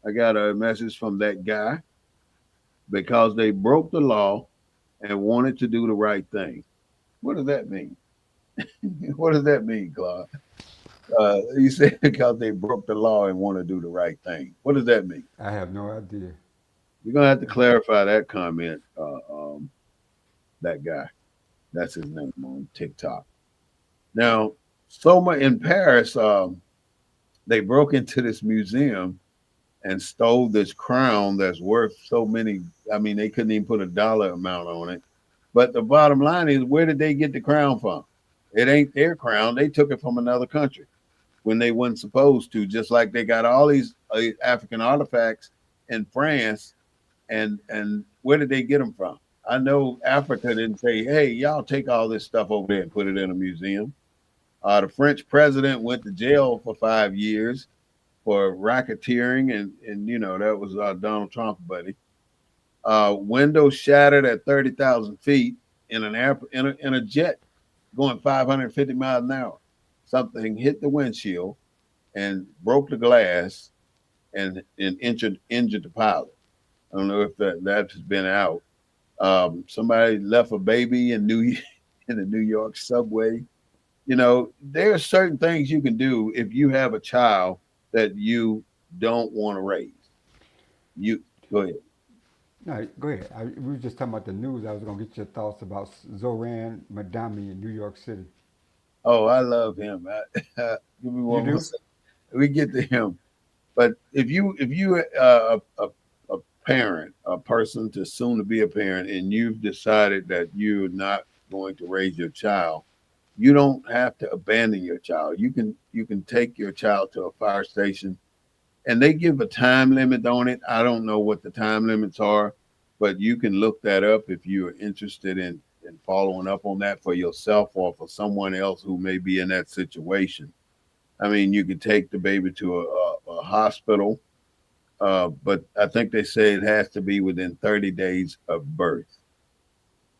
Speaker 1: I got a message from that guy because they broke the law and wanted to do the right thing. What does that mean? What does that mean, Claude? You said because they broke the law and want to do the right thing. What does that mean?
Speaker 2: I have no idea.
Speaker 1: You're gonna have to clarify that comment. That guy, that's his name on TikTok. Now, so much in Paris, they broke into this museum and stole this crown that's worth so many. I mean, they couldn't even put a dollar amount on it. But the bottom line is, where did they get the crown from? It ain't their crown. They took it from another country when they weren't supposed to. Just like they got all these African artifacts in France, and where did they get them from? I know Africa didn't say, "Hey, y'all take all this stuff over there and put it in a museum." The French president went to jail for 5 years for racketeering, and that was Donald Trump, buddy. Window shattered at 30,000 feet in an air in a jet going 550 miles an hour. Something hit the windshield and broke the glass and injured the pilot. I don't know if that's been out. Somebody left a baby in in the New York subway. There are certain things you can do if you have a child that you don't want to raise. You go ahead.
Speaker 2: No, go ahead. We were just talking about the news. I was going to get your thoughts about Zoran Madami in New York City.
Speaker 1: Oh, I love him. Give me
Speaker 2: You
Speaker 1: one more
Speaker 2: do?
Speaker 1: second. We get to him. But if you a parent, a person to soon to be a parent, and you've decided that you're not going to raise your child, you don't have to abandon your child. You can take your child to a fire station, and they give a time limit on it. I don't know what the time limits are, but you can look that up if you're interested in following up on that for yourself or for someone else who may be in that situation. I mean, you could take the baby to a hospital, but I think they say it has to be within 30 days of birth.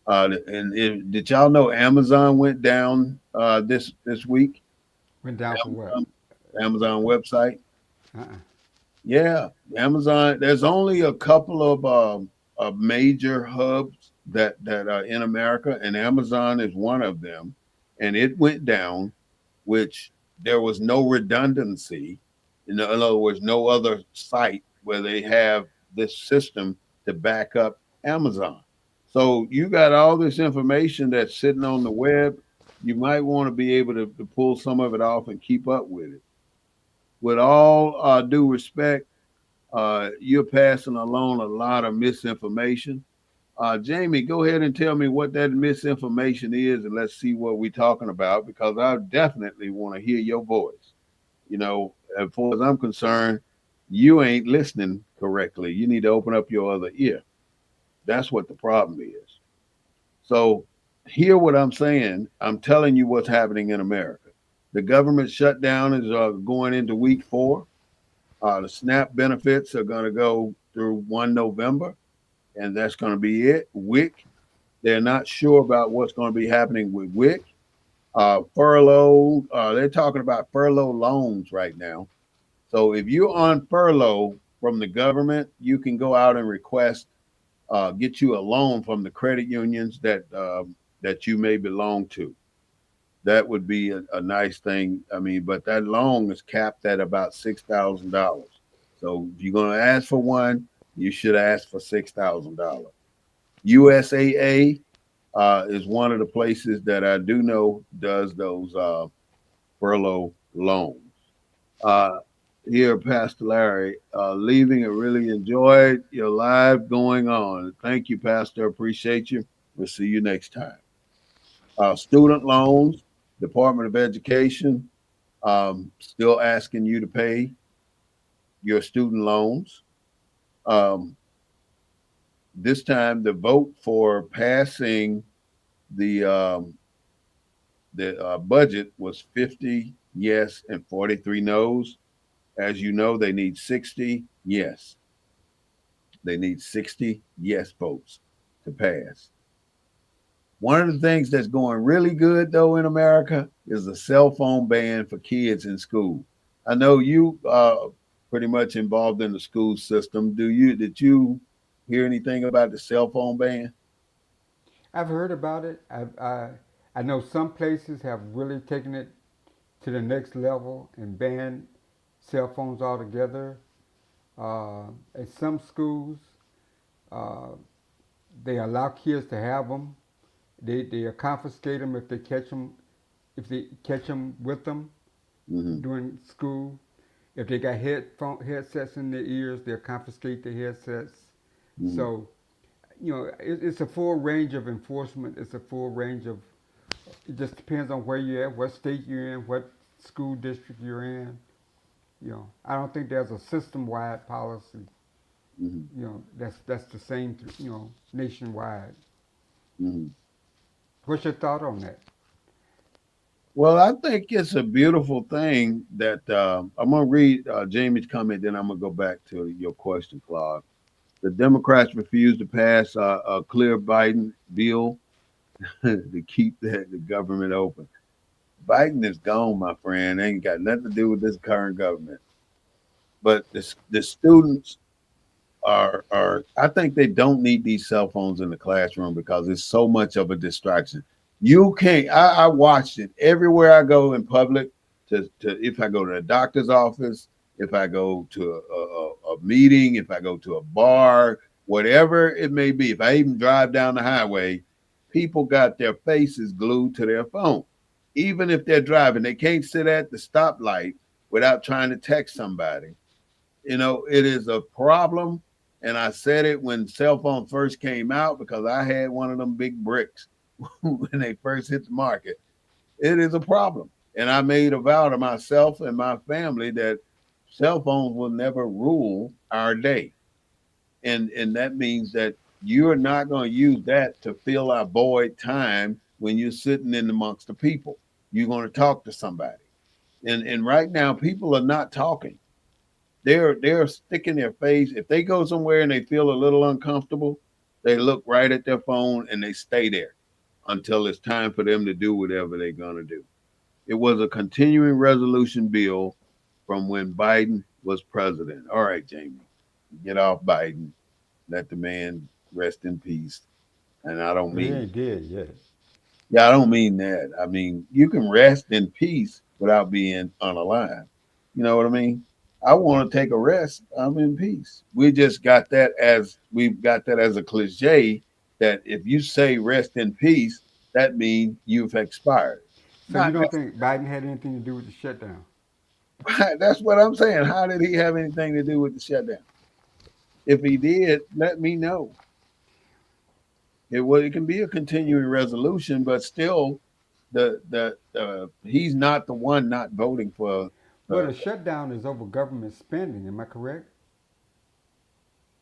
Speaker 1: Did y'all know Amazon went down this week?
Speaker 2: Went down for what?
Speaker 1: Amazon, Amazon website.
Speaker 2: Uh-uh.
Speaker 1: Yeah, Amazon. There's only a couple of major hubs that are in America, and Amazon is one of them. And it went down, which there was no redundancy. In other words, no other site where they have this system to back up Amazon. So you got all this information that's sitting on the web. You might want to be able to pull some of it off and keep up with it. With all due respect, you're passing along a lot of misinformation. Jamie, go ahead and tell me what that misinformation is, and let's see what we're talking about because I definitely want to hear your voice. As far as I'm concerned, you ain't listening correctly. You need to open up your other ear. That's what the problem is. So, hear what I'm saying. I'm telling you what's happening in America. The government shutdown is going into week 4. The SNAP benefits are going to go through 1 November, and that's going to be it. WIC, they're not sure about what's going to be happening with WIC. Furlough, they're talking about furlough loans right now. So if you're on furlough from the government, you can go out and request, get you a loan from the credit unions that you may belong to. That would be a nice thing. I mean, but that loan is capped at about $6,000. So if you're going to ask for one, you should ask for $6,000. USAA is one of the places that I do know does those furlough loans. Uh, Here, Pastor Larry, leaving. I really enjoyed your live going on. Thank you, Pastor. Appreciate you. We'll see you next time. Student loans, Department of Education, still asking you to pay your student loans. Um, this time, the vote for passing the budget was 50 yes and 43 no's. As you know, they need 60 yes. They need 60 yes votes to pass. One of the things that's going really good though in America is the cell phone ban for kids in school. I know you pretty much involved in the school system. Did you hear anything about the cell phone ban?
Speaker 2: I've heard about it. I know some places have really taken it to the next level and banned cell phones altogether. At some schools, uh, they allow kids to have them. They confiscate them if they catch them with them
Speaker 1: Mm-hmm.
Speaker 2: during school. If they got headsets in their ears, they'll confiscate the headsets.
Speaker 1: Mm-hmm.
Speaker 2: So it's a full range of enforcement. It's a full range of. It just depends on where you're at, what state you're in, what school district you're in. I don't think there's a system-wide policy.
Speaker 1: Mm-hmm.
Speaker 2: That's the same. Nationwide.
Speaker 1: Mm-hmm.
Speaker 2: What's your thought on that?
Speaker 1: Well, I think it's a beautiful thing that I'm going to read Jamie's comment, then I'm going to go back to your question, Claude. The Democrats refused to pass a clear Biden bill to keep the government open. Biden is gone, my friend. Ain't got nothing to do with this current government. But the students are I think they don't need these cell phones in the classroom because it's so much of a distraction. You can't. I watched it everywhere I go in public. To if I go to the doctor's office, if I go to a meeting, if I go to a bar, whatever it may be. If I even drive down the highway, people got their faces glued to their phone. Even if they're driving, they can't sit at the stoplight without trying to text somebody. It is a problem. And I said it when cell phones first came out because I had one of them big bricks when they first hit the market. It is a problem. And I made a vow to myself and my family that cell phones will never rule our day. And that means that you're not going to use that to fill our void time when you're sitting in amongst the people. You're going to talk to somebody. And right now people are not talking. They're sticking their face. If they go somewhere and they feel a little uncomfortable, they look right at their phone and they stay there until it's time for them to do whatever they're gonna do. It was a continuing resolution bill from when Biden was president. All right, Jamie, get off Biden. Let the man rest in peace. And I don't
Speaker 2: But he
Speaker 1: mean
Speaker 2: ain't dead yet.
Speaker 1: yeah, I don't mean that. I mean, you can rest in peace without being unalive. You know what I mean? I want to take a rest. I'm in peace. We've got that as a cliche that if you say rest in peace, that means you've expired.
Speaker 2: So you
Speaker 1: Not
Speaker 2: don't think Biden had anything to do with the shutdown?
Speaker 1: necessarily. That's what I'm saying. How did he have anything to do with the shutdown? If he did, let me know. It can be a continuing resolution, but still, the he's not the one not voting for
Speaker 2: Well, the shutdown is over government spending. Am I correct?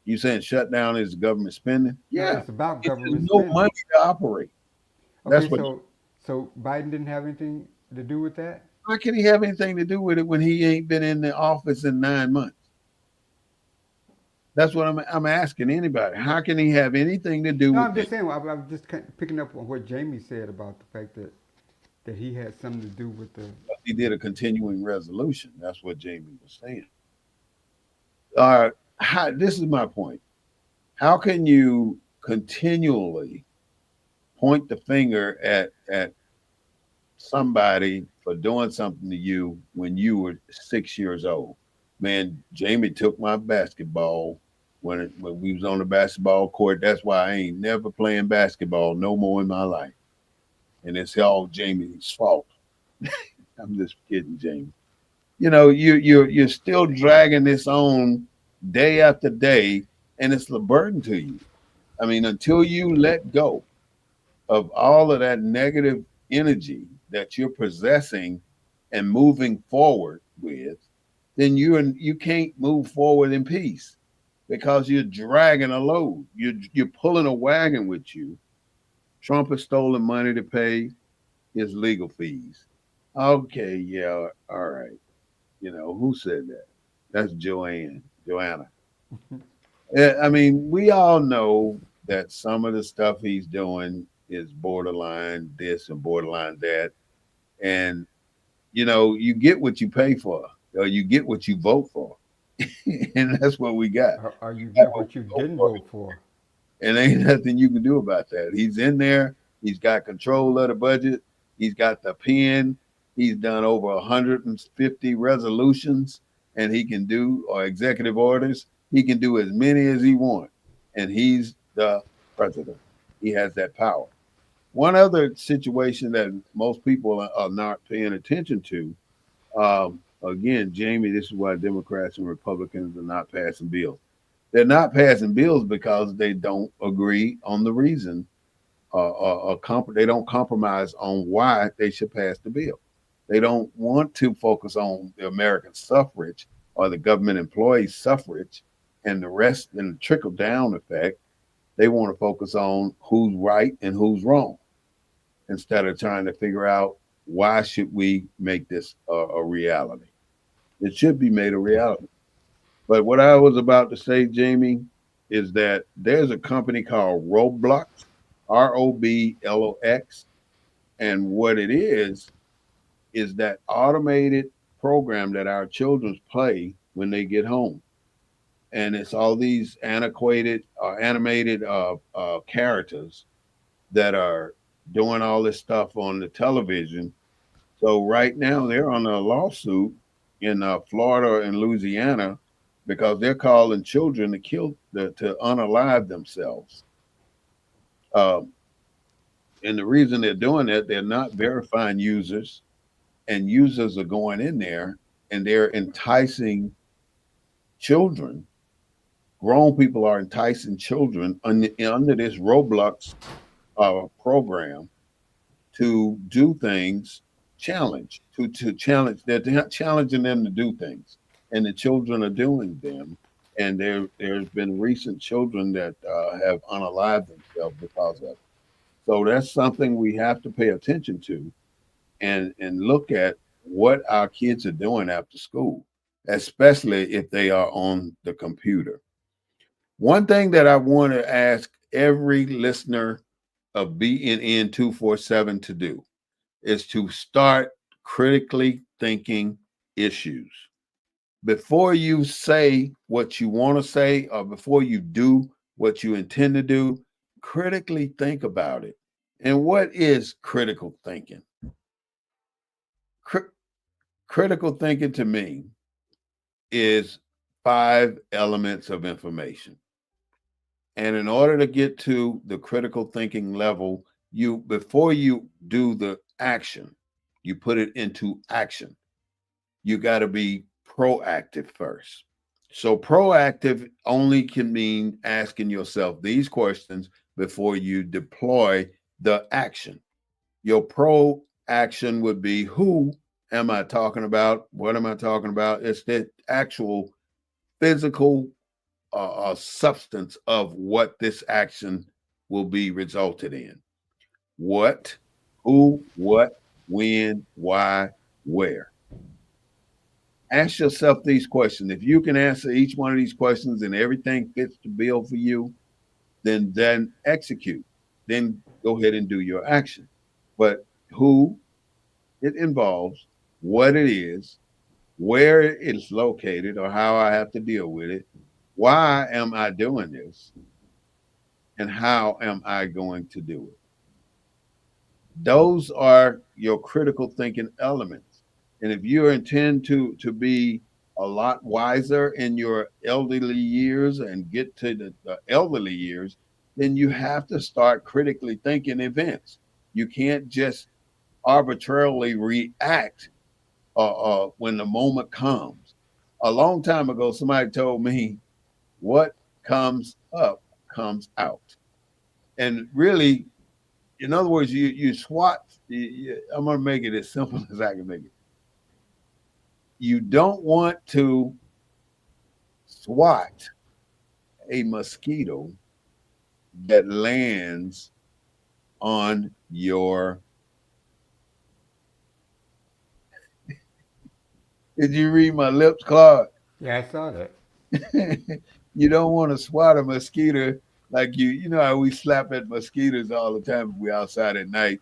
Speaker 1: You saying shutdown is government spending?
Speaker 2: No,
Speaker 1: Yeah,
Speaker 2: it's about
Speaker 1: it's just
Speaker 2: government
Speaker 1: no
Speaker 2: spending.
Speaker 1: money to operate.
Speaker 2: Okay,
Speaker 1: That's what.
Speaker 2: so Biden didn't have anything to do with that.
Speaker 1: How can he have anything to do with it when he ain't been in the office in 9 months? That's what I'm asking anybody. How can he have anything to do
Speaker 2: No,
Speaker 1: with
Speaker 2: I'm
Speaker 1: this?
Speaker 2: just saying. I'm just picking up on what Jamie said about the fact that he had something to do with the.
Speaker 1: He did a continuing resolution. That's what Jamie was saying. Uh, this is my point. How can you continually point the finger at somebody for doing something to you when you were 6 years old? Man, Jamie took my basketball when we was on the basketball court. That's why I ain't never playing basketball no more in my life. And it's all Jamie's fault. I'm just kidding, Jamie. You know, you're still dragging this on day after day, and it's a burden to you. I mean, until you let go of all of that negative energy that you're possessing and moving forward with, then you can't move forward in peace because you're dragging a load. You're pulling a wagon with you. Trump has stolen money to pay his legal fees. Okay, yeah, all right. You know who said that? That's Joanna. I mean, we all know that some of the stuff he's doing is borderline this and borderline that. And, you get what you pay for, or you get what you vote for. And that's what we got.
Speaker 2: Or you
Speaker 1: We got
Speaker 2: get
Speaker 1: what
Speaker 2: what you
Speaker 1: we vote
Speaker 2: didn't
Speaker 1: for.
Speaker 2: vote for.
Speaker 1: And ain't nothing you can do about that. He's in there. He's got control of the budget. He's got the pen. He's done over 150 resolutions, and he can do or executive orders. He can do as many as he wants, and he's the president. He has that power. One other situation that most people are not paying attention to. Again, Jamie, this is why Democrats and Republicans are not passing bills. They're not passing bills because they don't agree on the reason, they don't compromise on why they should pass the bill. They don't want to focus on the American suffrage or the government employee suffrage and the rest and the trickle down effect. They want to focus on who's right and who's wrong instead of trying to figure out why should we make this a reality. It should be made a reality. But what I was about to say, Jamie, is that there's a company called Roblox, Roblox, and what it is that automated program that our children play when they get home, and it's all these antiquated, animated characters that are doing all this stuff on the television. So right now they're on a lawsuit in Florida and Louisiana because they're calling children to unalive themselves. Um, and the reason they're doing that, they're not verifying users, and users are going in there and they're enticing children. Grown people are enticing children under this Roblox program to do things, to challenge. They're challenging them to do things, and the children are doing them. And there's been recent children that have unalived themselves because of it. So that's something we have to pay attention to and look at what our kids are doing after school, especially if they are on the computer. One thing that I want to ask every listener of BNN 247 to do is to start critically thinking issues. Before you say what you want to say or before you do what you intend to do, critically think about it. And what is critical thinking? Cri- Critical thinking to me is five elements of information. And in order to get to the critical thinking level, you before you do the action, you put it into action. You got to be proactive first. So proactive only can mean asking yourself these questions before you deploy the action. Your pro action would be who am I talking about? What am I talking about? It's the actual physical substance of what this action will be resulted in. What, who, what, when, why, where. Ask yourself these questions. If you can answer each one of these questions and everything fits the bill for you, then execute. Then go ahead and do your action. But who it involves, what it is, where it is located, or how I have to deal with it, why am I doing this, and how am I going to do it? Those are your critical thinking elements. And if you intend to be a lot wiser in your elderly years and get to the elderly years, then you have to start critically thinking events. You can't just arbitrarily react when the moment comes. A long time ago, somebody told me, what comes up comes out. And really, in other words, you SWAT. I'm going to make it as simple as I can make it. You don't want to SWAT a mosquito that lands on your. Did you read my lips, Clark?
Speaker 2: Yeah, I saw that.
Speaker 1: You don't want to swat a mosquito like you know how we slap at mosquitoes all the time if we're outside at night.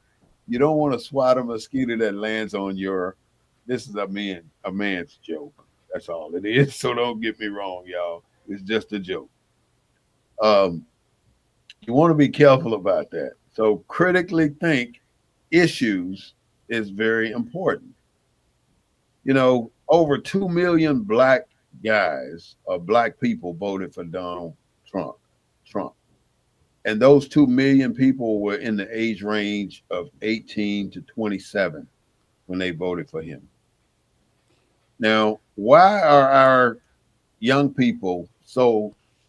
Speaker 1: You don't want to swat a mosquito that lands on your. This is a man's joke. That's all it is. So don't get me wrong, y'all. It's just a joke. Um, you want to be careful about that. So critically think issues is very important. Over 2 million black guys or black people voted for Donald Trump. Trump. And those 2 million people were in the age range of 18 to 27 when they voted for him. Now, why are our young people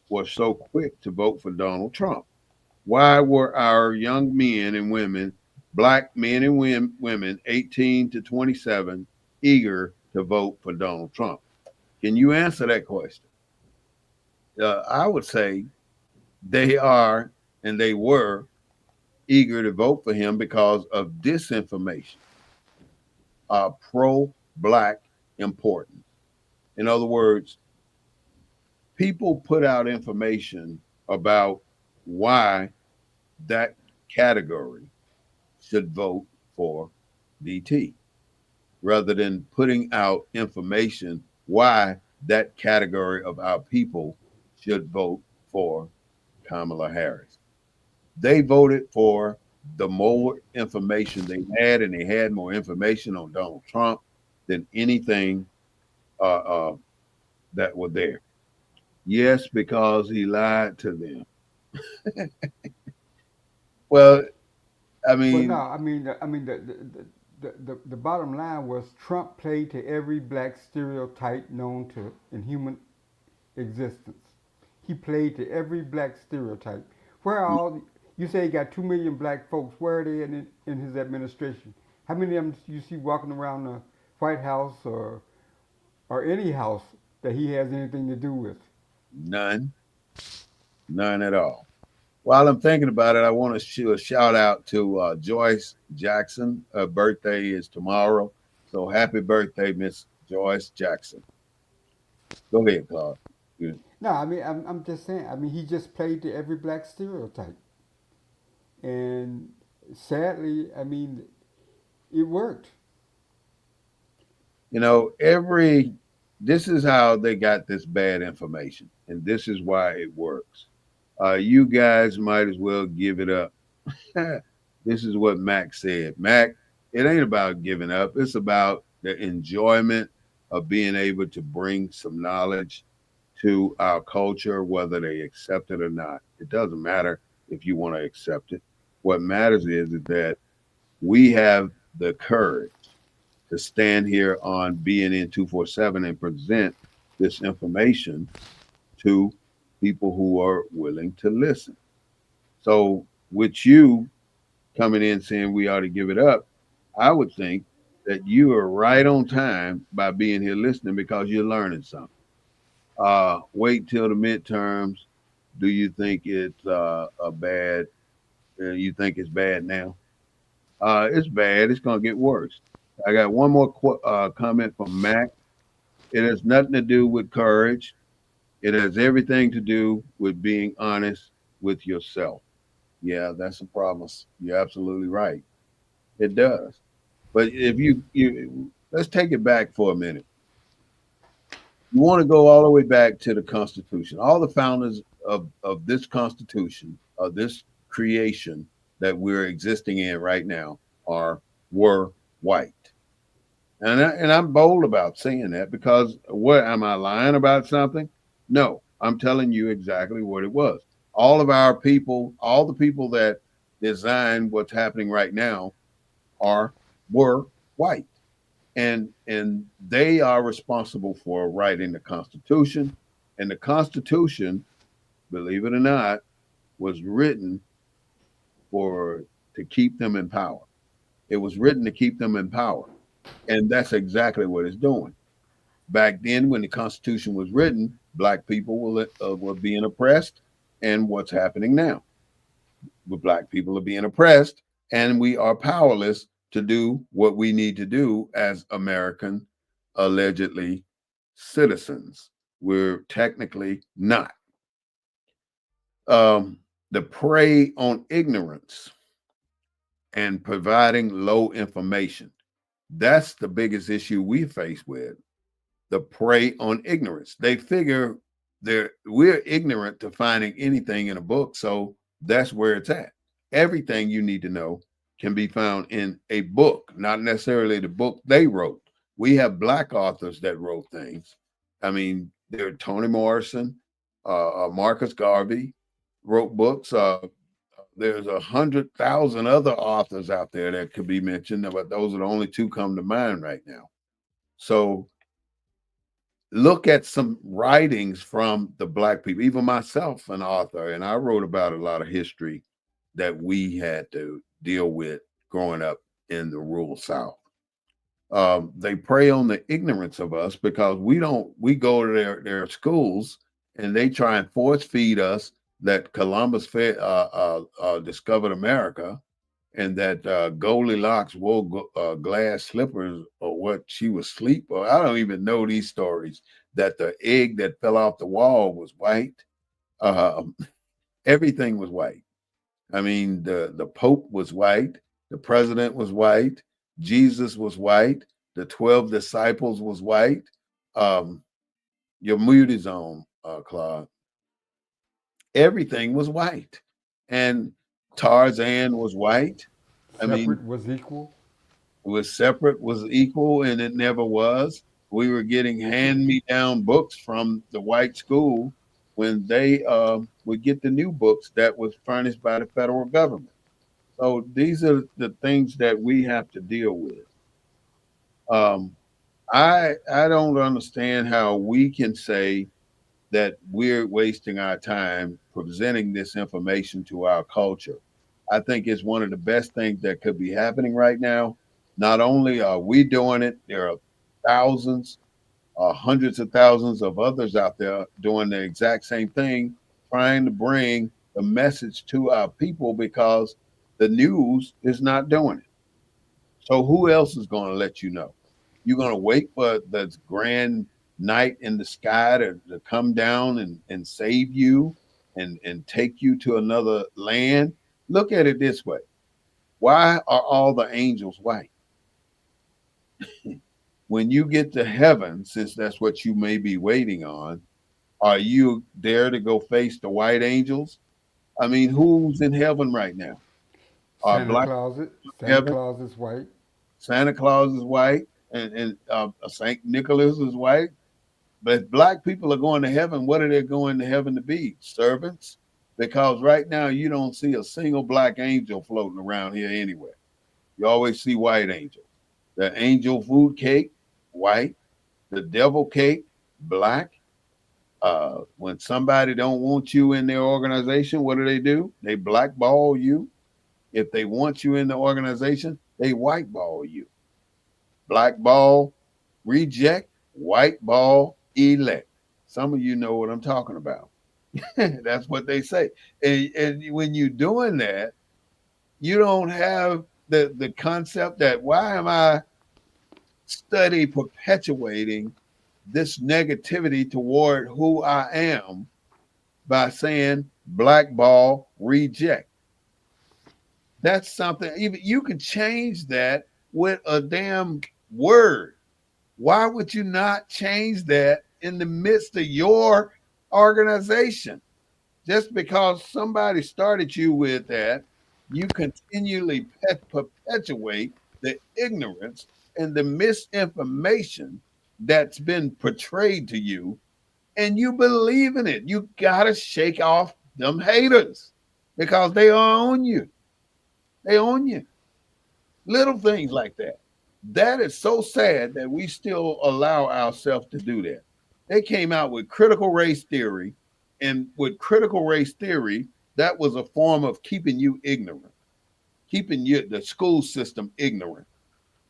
Speaker 1: were so quick to vote for Donald Trump? Why were our young men and women, black men and women 18 to 27, eager to vote for Donald Trump? Can you answer that question? I would say they are and they were eager to vote for him because of disinformation, pro black importance. In other words, people put out information about why that category should vote for DT rather than putting out information why that category of our people should vote for Kamala Harris. They voted for the more information they had, and they had more information on Donald Trump than anything uh, uh, that were there. Yes, because he lied to them. Well, I
Speaker 2: Well, no,
Speaker 1: mean,
Speaker 2: the bottom line was Trump played to every black stereotype known to in human existence. He played to every black stereotype. Where are all you say he got 2 million black folks? Where are they in his administration? How many of them do you see walking around the White House or any house that he has anything to do with?
Speaker 1: none, none at all. While I'm thinking about it, I want to shoot a shout out to Joyce Jackson. Her birthday is tomorrow. So happy birthday, Miss Joyce Jackson. Go ahead, Clark. You-
Speaker 2: No, I'm just saying. I mean, he just played to every black stereotype, and sadly, I mean, it worked.
Speaker 1: this is how they got this bad information, and this is why it works. You guys might as well give it up. This is what Mac said. Mac, it ain't about giving up. It's about the enjoyment of being able to bring some knowledge to our culture, whether they accept it or not. It doesn't matter if you want to accept it. What matters is that we have the courage to stand here on BNN 247 and present this information to people who are willing to listen. So, with you coming in saying we ought to give it up, I would think that you are right on time by being here listening because you're learning something. Wait till the midterms. Do you think it's a bad? You think it's bad now? It's bad. It's going to get worse. I got one more comment from Mac. It has nothing to do with courage. It has everything to do with being honest with yourself. Yeah, that's a promise. You're absolutely right. It does. But if you let's take it back for a minute. You want to go all the way back to the Constitution. All the founders of this Constitution, of this creation that we're existing in right now, were white. And I'm bold about saying that because what am I lying about something? No, I'm telling you exactly what it was. All of our people, all the people that design what's happening right now are were white. And they are responsible for writing the Constitution. And the Constitution, believe it or not, was written for to keep them in power. It was written to keep them in power. And that's exactly what it's doing. Back then, when the Constitution was written, black people were being oppressed, and what's happening now? With black people are being oppressed, and we are powerless to do what we need to do as American, allegedly citizens. We're technically not. The prey on ignorance and providing low information. That's the biggest issue we face with the prey on ignorance. They figure we're ignorant to finding anything in a book, so that's where it's at. Everything you need to know can be found in a book, not necessarily the book they wrote. We have black authors that wrote things. I mean, there Toni Morrison, Marcus Garvey wrote books. There's 100,000 other authors out there that could be mentioned, but those are the only two come to mind right now. So look at some writings from the black people, even myself, an author, and I wrote about a lot of history that we had to deal with growing up in the rural South. They prey on the ignorance of us because we go to their schools and they try and force feed us that Columbus discovered America and that Goldilocks wore glass slippers or what she was asleep or I don't even know these stories that the egg that fell off the wall was white. Um, Everything was white. I mean, the Pope was white, the president was white, Jesus was white, the 12 disciples was white. Um, your mood is on, Claude. Everything was white, and Tarzan was white. I mean,
Speaker 2: Separate was equal.
Speaker 1: was separate, was equal, and it never was. We were getting hand-me-down books from the white school when they would get the new books that was furnished by the federal government. So these are the things that we have to deal with. Um, I don't understand how we can say that we're wasting our time presenting this information to our culture. I think it's one of the best things that could be happening right now. Not only are we doing it, there are thousands, hundreds of thousands of others out there doing the exact same thing, trying to bring the message to our people because the news is not doing it. So who else is going to let you know? You're going to wait for the grand night in the sky to come down and save you and take you to another land. Look at it this way. Why are all the angels white? When you get to heaven, since that's what you may be waiting on, are you there to go face the white angels? I mean, who's in heaven right now? Are
Speaker 2: Santa
Speaker 1: black
Speaker 2: Claus. Santa
Speaker 1: heaven?
Speaker 2: Claus is white.
Speaker 1: Santa Claus is white, and Saint Nicholas is white. But if black people are going to heaven, what are they going to heaven to be? Servants? Because right now you don't see a single black angel floating around here anywhere. You always see white angels. The angel food cake, white. The devil cake, black. When somebody don't want you in their organization, what do? They blackball you. If they want you in the organization, they whiteball you. Black ball, reject, white ball, elect. Some of you know what I'm talking about. That's what they say. And when you're doing that, you don't have the concept that why am I study perpetuating this negativity toward who I am by saying blackball reject. That's something even you can change that with a damn word. Why would you not change that in the midst of your organization? Just because somebody started you with that, you continually perpetuate the ignorance and the misinformation that's been portrayed to you, and you believe in it. You got to shake off them haters because they are on you. They own you. Little things like that. That is so sad that we still allow ourselves to do that. They came out with critical race theory, and with critical race theory, that was a form of keeping you ignorant, keeping you the school system ignorant.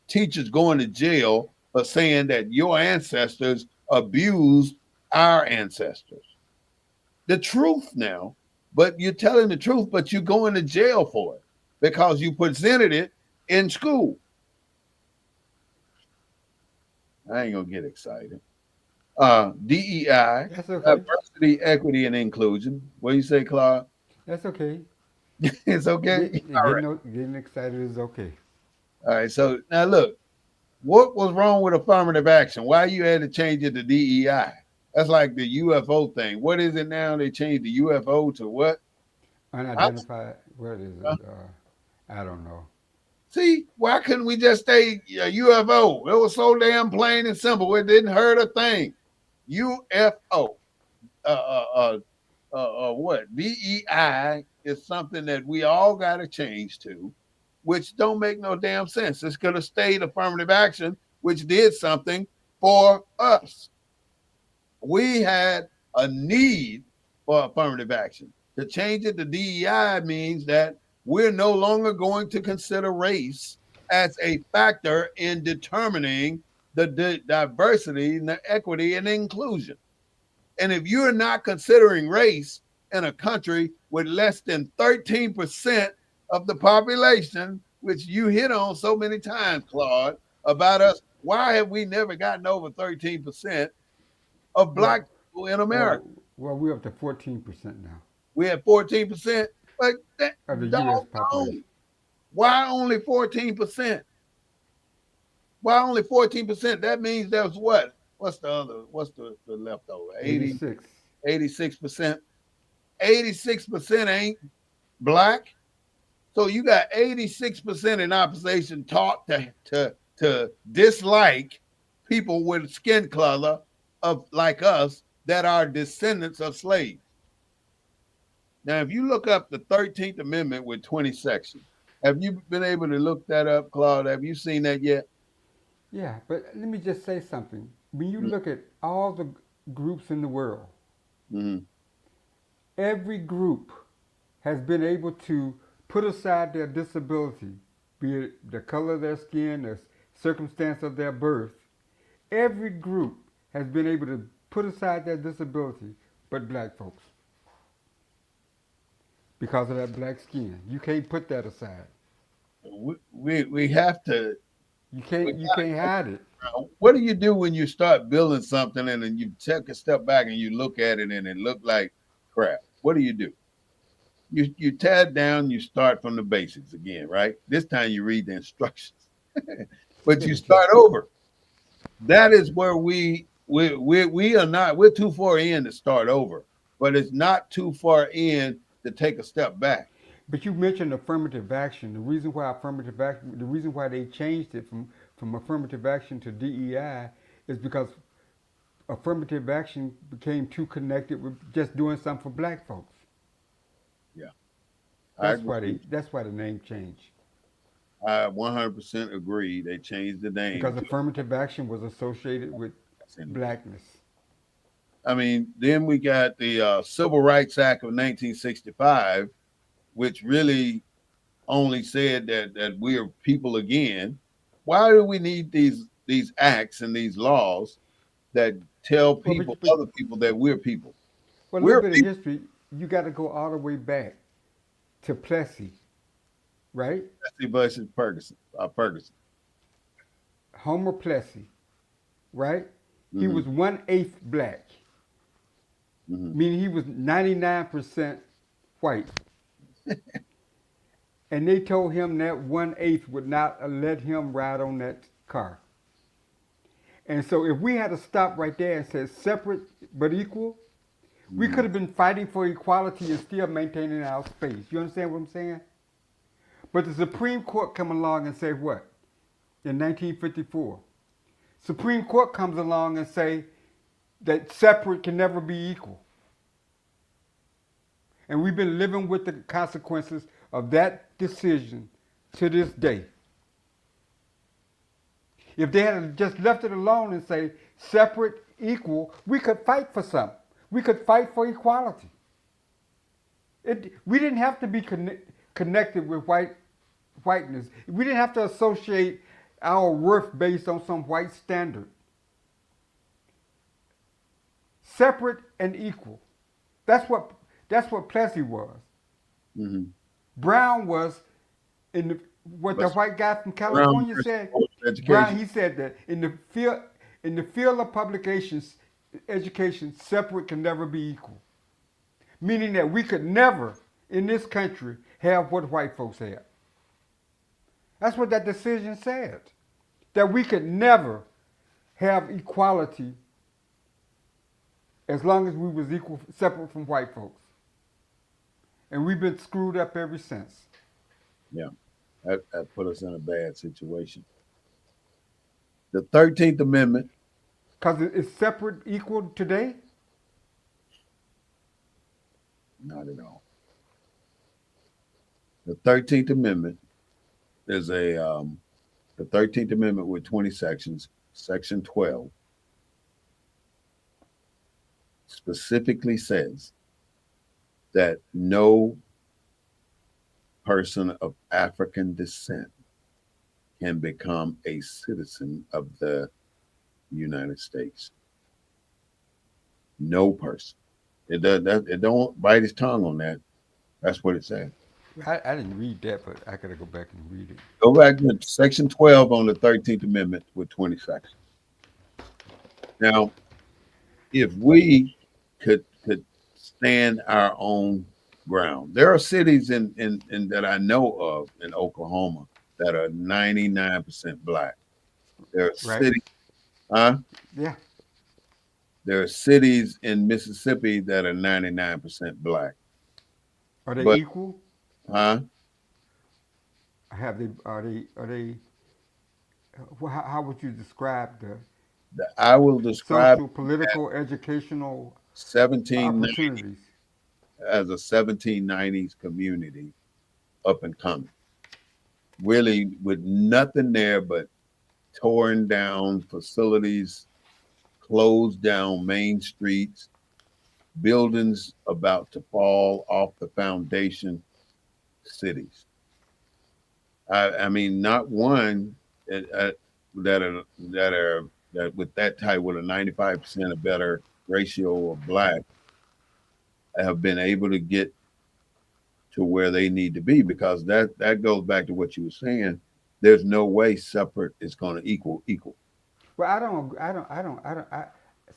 Speaker 1: Teachers going to jail for saying that your ancestors abused our ancestors. The truth now, but you're telling the truth, but you're going to jail for it because you presented it in school. I ain't gonna get excited. DEI,
Speaker 2: That's okay.
Speaker 1: diversity, equity, and inclusion. What do you say, Claude?
Speaker 2: That's okay.
Speaker 1: It's okay. All right.
Speaker 2: Getting excited is okay.
Speaker 1: All right. So now look, what was wrong with affirmative action? Why you had to change it to DEI? That's like the UFO thing. What is it now? They changed the UFO to what? I,
Speaker 2: Unidentified. What is it? I don't know.
Speaker 1: see, why couldn't we just say UFO? It was so damn plain and simple. It didn't hurt a thing. UFO. Uh, uh, uh, what DEI is something that we all got to change to, which don't make no damn sense. It's going to stay affirmative action, which did something for us. We had a need for affirmative action. To change it to DEI means that we're no longer going to consider race as a factor in determining the diversity, and the equity, and inclusion. And if you're not considering race in a country with less than 13% of the population, which you hit on so many times, Claude, about us, why have we never gotten over 13% of
Speaker 2: Well,
Speaker 1: black people in America?
Speaker 2: well, we're up to 14% now
Speaker 1: We had 14%, but that
Speaker 2: of the U.S. population.
Speaker 1: doggone, why only 14%? Why only 14%? That means there's what? What's the leftover? 80,
Speaker 2: 86.
Speaker 1: 86%. 86% ain't black. So you got 86% in opposition taught to dislike people with skin color of like us that are descendants of slaves. Now, if you look up the 13th Amendment with 20 sections, have you been able to look that up, Claude? Have you seen that yet?
Speaker 2: Yeah, but let me just say something. When you look at all the groups in the world,
Speaker 1: Mm-hmm.
Speaker 2: every group has been able to put aside their disability, be it the color of their skin, the circumstance of their birth. Every group has been able to put aside their disability, but black folks, because of that black skin. You can't put that aside.
Speaker 1: We have to.
Speaker 2: You can't hide it.
Speaker 1: What do you do when you start building something and then you take a step back and you look at it and it look like crap? What do? You tear it down. You start from the basics again, right? This time you read the instructions, but
Speaker 2: Yeah,
Speaker 1: you
Speaker 2: but you,
Speaker 1: start over. That is where we are not. We're too far in to start over, but it's not too far in to take a step back.
Speaker 2: but you mentioned affirmative action. The reason why they changed it from affirmative action to DEI is because affirmative action became too connected with just doing something for black folks.
Speaker 1: Yeah, I
Speaker 2: That's why the name changed.
Speaker 1: I 100% agree. They changed the name
Speaker 2: Because
Speaker 1: to
Speaker 2: affirmative action was associated with
Speaker 1: anyway.
Speaker 2: blackness.
Speaker 1: I mean, then we got the Civil Rights Act of 1965, which really only said that we are people again. Why do we need these acts and these laws that tell
Speaker 2: Well,
Speaker 1: people,
Speaker 2: but
Speaker 1: other people, that we're people?
Speaker 2: well, a little
Speaker 1: We're
Speaker 2: bit of
Speaker 1: people.
Speaker 2: history. You got to go all the way back to Plessy, right?
Speaker 1: Jesse versus Ferguson. Ferguson.
Speaker 2: Homer Plessy, right? He
Speaker 1: Hmm.
Speaker 2: was 1/8 black,
Speaker 1: Hmm.
Speaker 2: meaning he was 99% white. And they told him that 1/8 would not let him ride on that car. And so if we had to stop right there and say separate but equal, we
Speaker 1: Hmm.
Speaker 2: could have been fighting for equality and still maintaining our space. You understand what I'm saying? But the Supreme Court come along and say what? In 1954. Supreme Court comes along and say that separate can never be equal. And we've been living with the consequences of that decision to this day. If they had just left it alone and say separate, equal, we could fight for something. We could fight for equality. We didn't have to be connected with whiteness. We didn't have to associate our worth based on some white standard. Separate and equal. That's what that's what Plessy was.
Speaker 1: Hmm.
Speaker 2: Brown was in the what the
Speaker 1: But
Speaker 2: white guy from
Speaker 1: Brown
Speaker 2: California
Speaker 1: versus
Speaker 2: said. Brown,
Speaker 1: education.
Speaker 2: he said that in the field of publications education, separate can never be equal. Meaning that we could never in this country have what white folks have. That's what that decision said. That we could never have equality as long as we was equal separate from white folks. And we've been screwed up ever since.
Speaker 1: Yeah, that put us in a bad situation. The 13th Amendment,
Speaker 2: Because it's separate equal today.
Speaker 1: not at all. The 13th Amendment is the 13th Amendment with 20 sections. Section 12 specifically says that no person of African descent can become a citizen of the United States. No person. It don't bite his tongue on that. That's what it says.
Speaker 2: I didn't read that, but I gotta go back and read it.
Speaker 1: Go back to Section 12 on the 13th Amendment with 20 sections. Now, if we could stand our own ground, there are cities in that I know of in Oklahoma that are 99% black. There are
Speaker 2: Right?
Speaker 1: cities, huh?
Speaker 2: Yeah.
Speaker 1: There are cities in Mississippi that are 99% black.
Speaker 2: Are they
Speaker 1: But
Speaker 2: equal?
Speaker 1: huh?
Speaker 2: Have they? Are they? How would you describe the
Speaker 1: I will describe
Speaker 2: social, political, educational
Speaker 1: 1790
Speaker 2: opportunities?
Speaker 1: as a 1790s community up and coming. Really with nothing there but torn down facilities, closed down main streets, buildings about to fall off the foundation, cities. I mean, not one that that with that type with a 95% or better ratio of black have been able to get to where they need to be because that goes back to what you were saying. There's no way separate is going to equal.
Speaker 2: Well, I don't.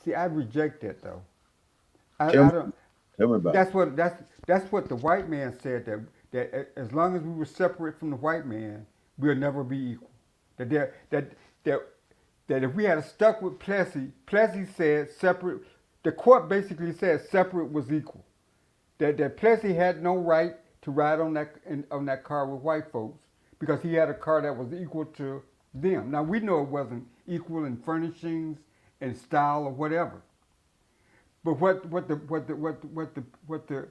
Speaker 2: See, I reject that though.
Speaker 1: Tell
Speaker 2: I
Speaker 1: me,
Speaker 2: don't.
Speaker 1: tell me about
Speaker 2: That's what the white man said that as long as we were separate from the white man, we'll never be equal. That there, that that if we had stuck with Plessy, Plessy said separate. The court basically said separate was equal. That Plessy had no right to ride on that car with white folks because he had a car that was equal to them. Now we know it wasn't equal in furnishings and style or whatever. But what the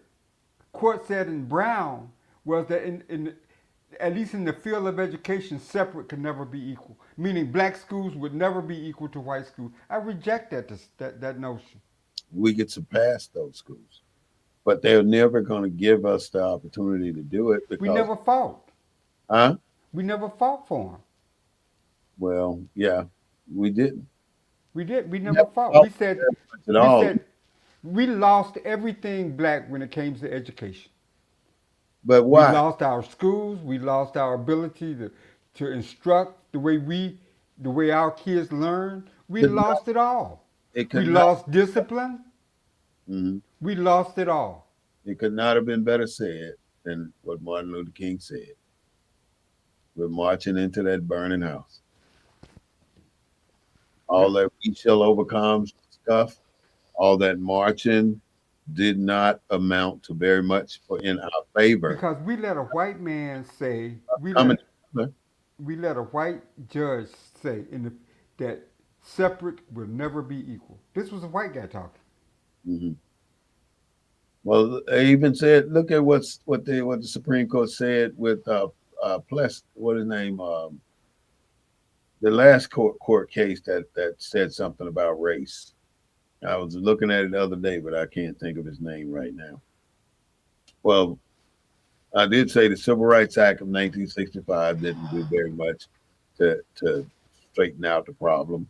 Speaker 2: court said in Brown was that in at least in the field of education, separate could never be equal. Meaning black schools would never be equal to white schools. I reject that notion.
Speaker 1: we get surpass those schools, but they're never going to give us the opportunity to do it
Speaker 2: We
Speaker 1: because
Speaker 2: never fought.
Speaker 1: huh?
Speaker 2: We never fought for them.
Speaker 1: Well, yeah, we didn't.
Speaker 2: We did. We
Speaker 1: We
Speaker 2: never
Speaker 1: haven't
Speaker 2: fought.
Speaker 1: talked very much at
Speaker 2: We
Speaker 1: all.
Speaker 2: said we lost everything black when it came to education.
Speaker 1: But
Speaker 2: We
Speaker 1: why?
Speaker 2: lost our schools. We lost our ability to instruct the way our kids learn. We
Speaker 1: Could not,
Speaker 2: lost it all.
Speaker 1: it
Speaker 2: We
Speaker 1: could not.
Speaker 2: lost discipline.
Speaker 1: Mhm.
Speaker 2: We lost it all.
Speaker 1: It could not have been better said than what Martin Luther King said. We're marching into that burning house. All
Speaker 2: Yep.
Speaker 1: that we shall overcome stuff, all that marching did not amount to very much for in our favor.
Speaker 2: Because we let a white man say
Speaker 1: Coming together.
Speaker 2: we let a white judge say that separate will never be equal. This was a white guy talking.
Speaker 1: Mhm. Well, they even said, look at what the Supreme Court said with Pless, what his name, the last court case that said something about race. I was looking at it the other day, but I can't think of his name right now. Well, I did say the Civil Rights Act of 1965 didn't do very much to straighten out the problem.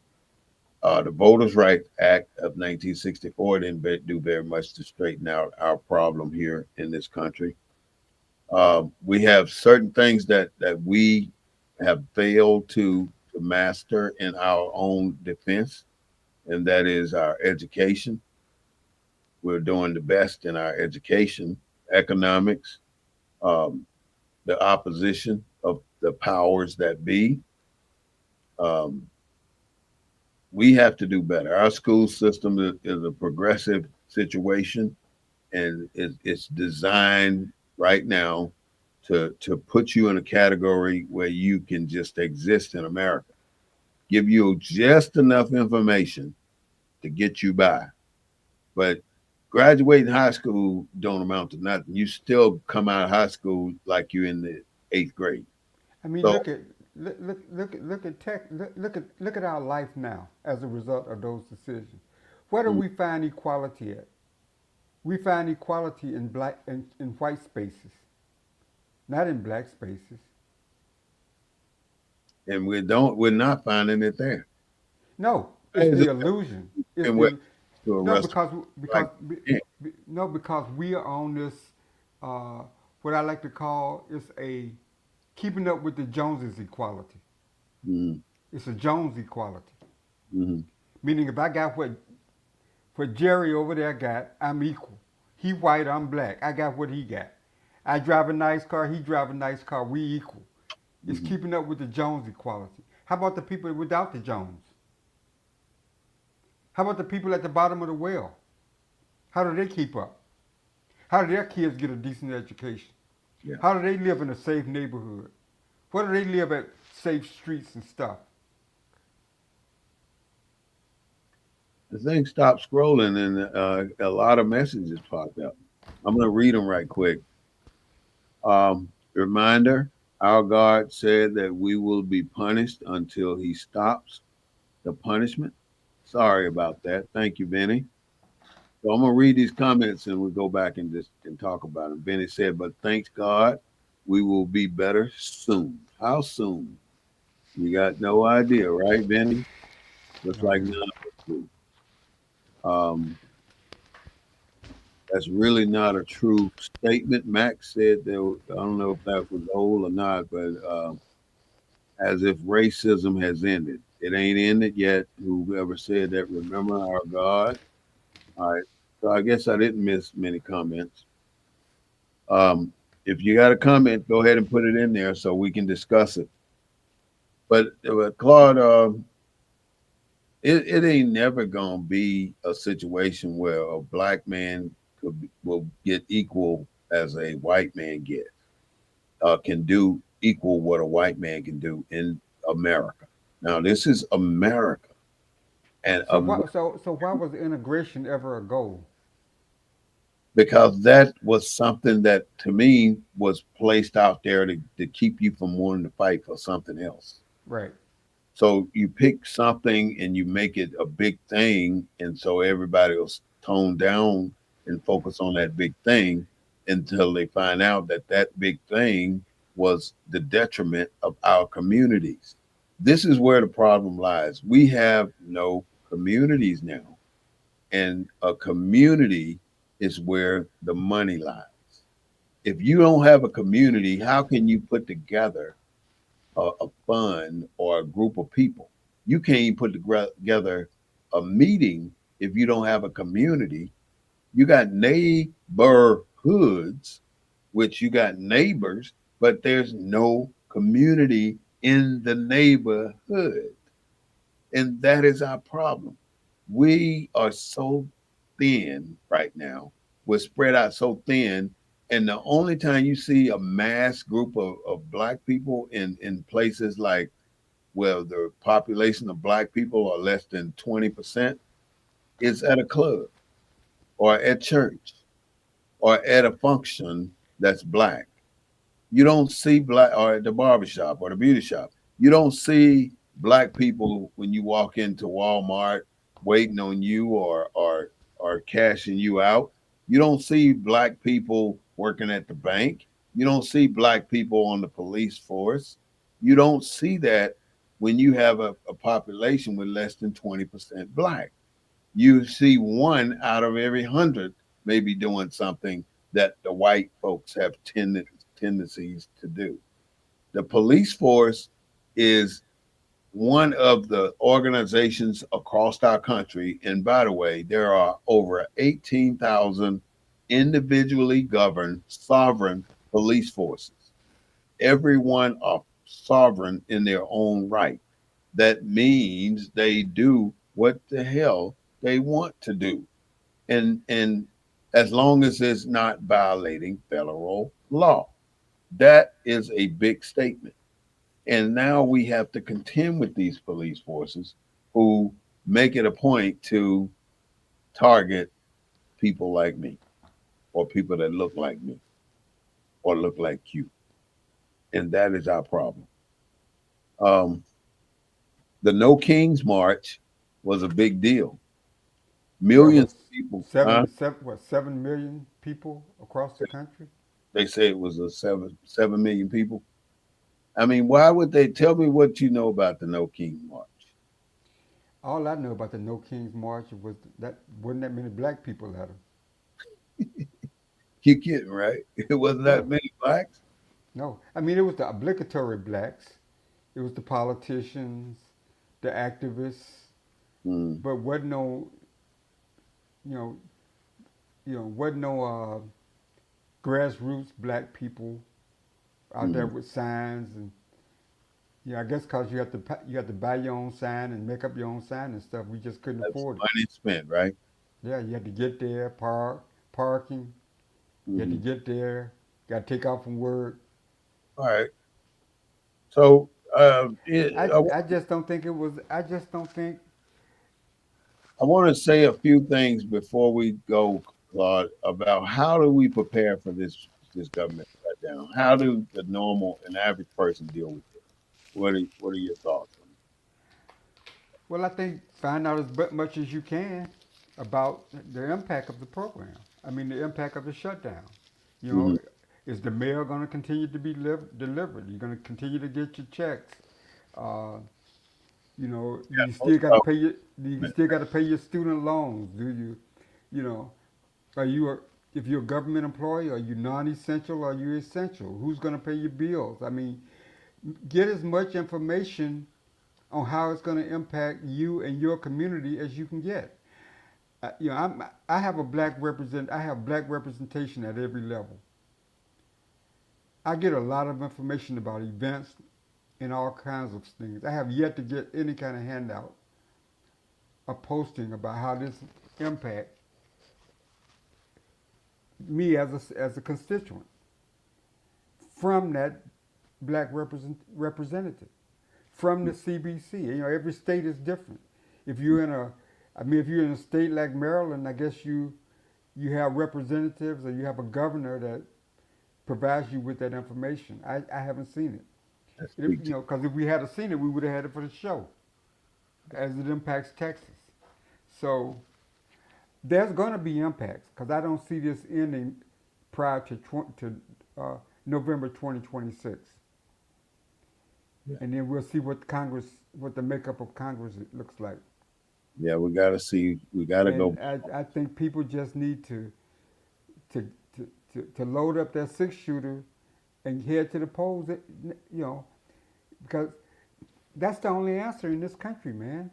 Speaker 1: The Voters' Rights Act of 1964 didn't do very much to straighten out our problem here in this country. We have certain things that we have failed to master in our own defense, and that is our education. We're doing the best in our education, economics, um, the opposition of the powers that be. Um, we have to do better. Our school system is a progressive situation, and it's designed right now to put you in a category where you can just exist in America. Give you just enough information to get you by. But graduating high school don't amount to nothing. You still come out of high school like you're in the eighth grade.
Speaker 2: I mean,
Speaker 1: So
Speaker 2: look at our life now as a result of those decisions. Where do
Speaker 1: mm,
Speaker 2: we find equality at? We find equality in in white spaces, not in black spaces.
Speaker 1: and we're not finding it there.
Speaker 2: No, it's
Speaker 1: Hey, is
Speaker 2: the
Speaker 1: it
Speaker 2: illusion. It's
Speaker 1: and went
Speaker 2: the
Speaker 1: to a
Speaker 2: no
Speaker 1: restaurant
Speaker 2: because
Speaker 1: like yeah.
Speaker 2: no because we are on this uh, what I like to call is a keeping up with the Joneses equality.
Speaker 1: Mm-hmm,
Speaker 2: It's a Jones equality,
Speaker 1: mm-hmm,
Speaker 2: meaning if I got what Jerry over there got, I'm equal. He white, I'm black. I got what he got. I drive a nice car, he drive a nice car. We equal. It's
Speaker 1: mm-hmm.
Speaker 2: keeping up with the Jones equality. How about the people without the Jones? How about the people at the bottom of the well? How do they keep up? How do their kids get a decent education?
Speaker 1: Yeah.
Speaker 2: How do they live in a safe neighborhood? Where do they live at safe streets and stuff?
Speaker 1: The thing stopped scrolling and a lot of messages popped up. I'm gonna read them right quick. Reminder: Our God said that we will be punished until He stops the punishment. Sorry about that. Thank you, Benny. So I'm gonna read these comments and we'll go back and just and talk about them. Benny said, "But thanks God, we will be better soon." How soon? You got no idea, right, Benny? Just
Speaker 2: Oh
Speaker 1: like none
Speaker 2: yeah.
Speaker 1: of us do. Um, that's really not a true statement. Max said that. I don't know if that was old or not, but as if racism has ended. It ain't ended yet. Whoever said that, remember our God. All right. So I guess I didn't miss many comments. Um, if you got a comment, go ahead and put it in there so we can discuss it. But Claude, it ain't never gonna be a situation where a black man will get equal as a white man get can do equal what a white man can do in America. Now this is America, and
Speaker 2: So why was integration ever a goal?
Speaker 1: because that was something that to me was placed out there to keep you from wanting to fight for something else.
Speaker 2: Right.
Speaker 1: So you pick something and you make it a big thing, and so everybody will tone down and focus on that big thing until they find out that that big thing was the detriment of our communities. This is where the problem lies. We have no communities now, and a community is where the money lies. If you don't have a community, how can you put together a fund or a group of people? You can't even put together a meeting if you don't have a community. You got neighborhoods, which you got neighbors, but there's no community in the neighborhood. And that is our problem. We are so thin right now. We're spread out so thin. And the only time you see a mass group of black people in places like, well, the population of black people are less than 20%, is at a club or at church or at a function that's black. You don't see black, or at the barbershop or the beauty shop. You don't see black people when you walk into Walmart waiting on you or cashing you out. You don't see black people working at the bank. You don't see black people on the police force. You don't see that when you have a population with less than 20% black. You see one out of every 100 maybe doing something that the white folks have tendencies to do. The police force is one of the organizations across our country. And by the way, there are over 18,000 individually governed sovereign police forces. Everyone are sovereign in their own right. That means they do what the hell they want to do. And as long as it's not violating federal law. That is a big statement. And now we have to contend with these police forces who make it a point to target people like me or people that look like me or look like you. And that is our problem. Um, the No Kings March was a big deal.
Speaker 2: Well,
Speaker 1: Millions of people, huh?
Speaker 2: 7 million people across the country?
Speaker 1: They say it was a 7 million people. I mean, why would they tell me what you know about the No King March?
Speaker 2: All I know about the No Kings March was that wasn't that many black people at them.
Speaker 1: You kidding, right? It wasn't that
Speaker 2: No,
Speaker 1: many blacks.
Speaker 2: no. I mean, it was the obligatory blacks. It was the politicians, the activists,
Speaker 1: Mm,
Speaker 2: but wasn't no, you know, wasn't no grassroots black people out there
Speaker 1: mm.
Speaker 2: with signs and yeah, I guess because you have to buy your own sign and make up your own sign and stuff. We just couldn't
Speaker 1: That's
Speaker 2: afford it.
Speaker 1: money spent, right?
Speaker 2: Yeah, you had to get there, parking. You had to
Speaker 1: Hmm.
Speaker 2: get there. Got to take off from work.
Speaker 1: All right. So
Speaker 2: I just don't think it was. I just don't think.
Speaker 1: I want to say a few things before we go, Claude, about how do we prepare for this government shutdown? How do the normal and average person deal with it? What are your thoughts on
Speaker 2: Well, I think find out as much as you can about the impact of the program. I mean, the impact of the shutdown. You
Speaker 1: it? Hmm.
Speaker 2: know, is the mail going to continue to be delivered? You're going to continue to get your checks. Uh, do you
Speaker 1: Most
Speaker 2: still got to
Speaker 1: of
Speaker 2: pay your do you still got to pay your student loans? Do you, you know, are you a, if you're a government employee, are you non-essential or are you essential? Who's going to pay your bills? I mean, get as much information on how it's going to impact you and your community as you can get. I have I have black representation at every level. I get a lot of information about events and all kinds of things. I have yet to get any kind of handout or posting about how this impact me as a constituent from that representative from the CBC. Every state is different. If you're in a, I mean, if you're in a state like Maryland, I guess you have representatives or you have a governor that provides you with that information. I haven't seen it.
Speaker 1: That's big.
Speaker 2: Because if we had seen it, we would have had it for the show as it impacts Texas. So there's going to be impacts because I don't see this ending prior to November 2026.
Speaker 1: Yeah.
Speaker 2: and then we'll see what the makeup of Congress looks like.
Speaker 1: Yeah, we got to see. We got to go.
Speaker 2: And I think people just need to, to load up their six shooter and head to the polls, you know, because that's the only answer in this country, man.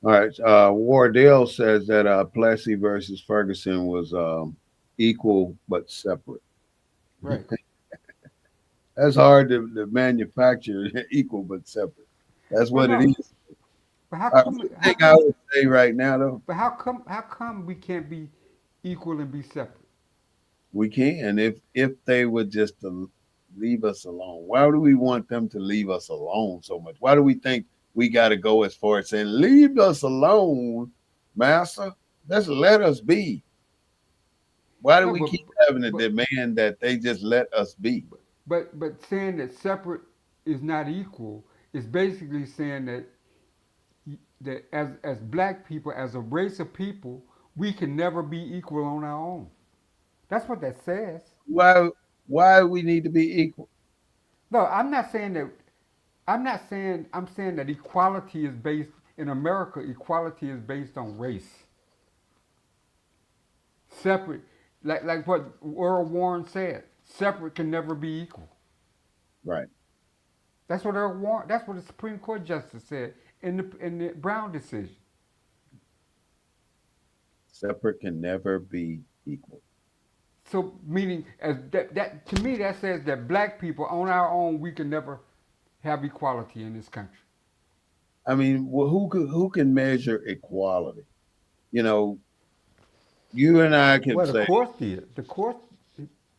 Speaker 1: All right. Wardell says that Plessy versus Ferguson was equal but separate.
Speaker 2: Right.
Speaker 1: That's hard to manufacture equal but separate. That's
Speaker 2: Well,
Speaker 1: what it
Speaker 2: no,
Speaker 1: is.
Speaker 2: but how
Speaker 1: One
Speaker 2: come? How
Speaker 1: thing I
Speaker 2: come?
Speaker 1: would say right now, though,
Speaker 2: But how come? How come we can't be equal and be separate?
Speaker 1: we can if they would just leave us alone. Why do we want them to leave us alone so much? Why do we think we got to go as far as saying, leave us alone, master? Just let us be. Why do
Speaker 2: No,
Speaker 1: we
Speaker 2: but
Speaker 1: keep having a
Speaker 2: but
Speaker 1: demand that they just let us be?
Speaker 2: but saying that separate is not equal is basically saying that as black people, as a race of people, we can never be equal on our own. That's what that says.
Speaker 1: Why why we need to be equal?
Speaker 2: No, I'm not saying that. I'm not saying. I'm saying that equality is based in America. Equality is based on race. Separate, like what Earl Warren said. Separate can never be equal.
Speaker 1: Right.
Speaker 2: That's what Earl Warren. That's what the Supreme Court justice said in the Brown decision.
Speaker 1: Separate can never be equal.
Speaker 2: So meaning as that to me that says that black people on our own we can never have equality in this country.
Speaker 1: I mean, who can measure equality? You know, you and I can
Speaker 2: Well, the
Speaker 1: say
Speaker 2: court did. The court.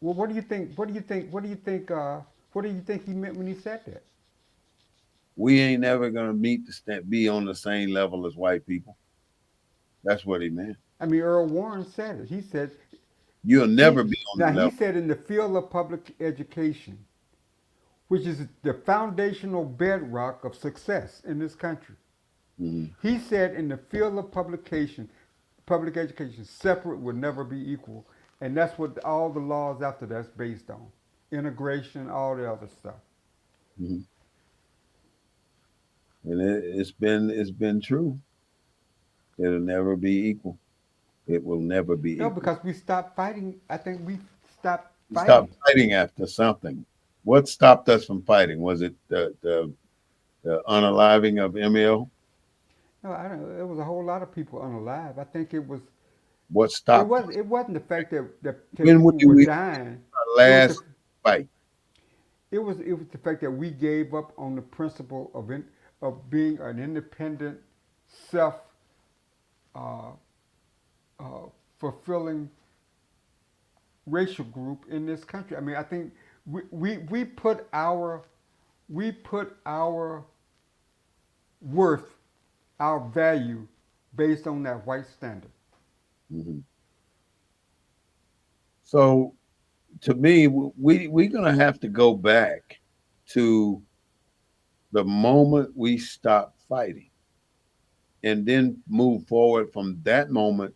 Speaker 2: Well, what do you think? What do you think? What do you think? What do you think he meant when he said that?
Speaker 1: we ain't never gonna be on the same level as white people. That's what he meant.
Speaker 2: I mean, Earl Warren said it. He said
Speaker 1: You'll never
Speaker 2: he
Speaker 1: be on
Speaker 2: now
Speaker 1: the
Speaker 2: he
Speaker 1: level.
Speaker 2: said in the field of public education, which is the foundational bedrock of success in this country.
Speaker 1: Mhm.
Speaker 2: He said in the field of public education, separate would never be equal. And that's what all the laws after that's based on. Integration, all the other stuff.
Speaker 1: Mhm. And it's been true. It'll never be equal. It will never be
Speaker 2: No,
Speaker 1: equal.
Speaker 2: because we stopped fighting. I think we stopped
Speaker 1: We stopped
Speaker 2: fighting.
Speaker 1: fighting after something. What stopped us from fighting? Was it the unaliving of ML?
Speaker 2: No, I don't. There was a whole lot of people unalive. I think
Speaker 1: What
Speaker 2: it
Speaker 1: stopped
Speaker 2: was
Speaker 1: us?
Speaker 2: it wasn't the fact that
Speaker 1: When
Speaker 2: people were
Speaker 1: we
Speaker 2: dying.
Speaker 1: our
Speaker 2: It was the
Speaker 1: last fight?
Speaker 2: it was the fact that we gave up on the principle of being an independent, self uh, uh, fulfilling racial group in this country. I mean, I think we put our worth, our value, based on that white standard.
Speaker 1: Hmm. So to me, we're gonna have to go back to the moment we stop fighting, and then move forward from that moment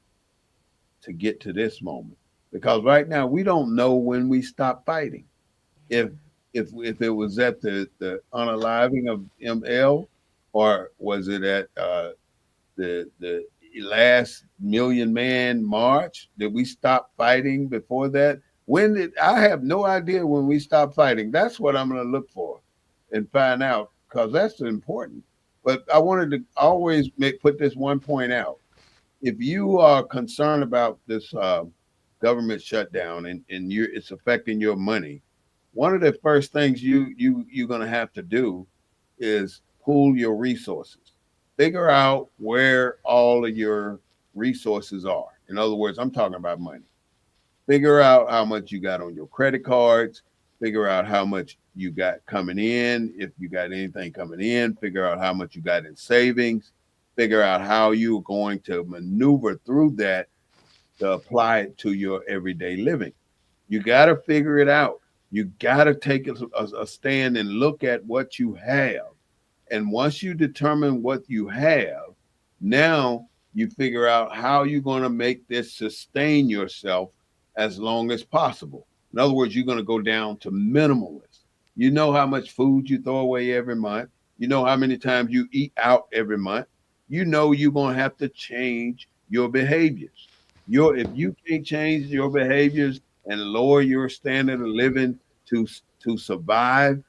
Speaker 1: to get to this moment. Because right now we don't know when we stop fighting. If if it was at the unaliving of ML, or was it at the last Million Man March? Did we stop fighting before that? When did I have no idea when we stopped fighting? That's what I'm going to look for and find out because that's important. But I wanted to always put this one point out. If you are concerned about this government shutdown and it's affecting your money, one of the first things you're going to have to do is pool your resources. Figure out where all of your resources are. In other words, I'm talking about money. Figure out how much you got on your credit cards. Figure out how much you got coming in. If you got anything coming in, figure out how much you got in savings. Figure out how you're going to maneuver through that to apply it to your everyday living. You got to figure it out. You got to take a stand and look at what you have. And once you determine what you have, now you figure out how you're going to make this sustain yourself as long as possible. In other words, you're going to go down to minimalist. You know how much food you throw away every month. You know how many times you eat out every month. You know you're gonna have to change your behaviors. If you can't change your behaviors and lower your standard of living to to survive,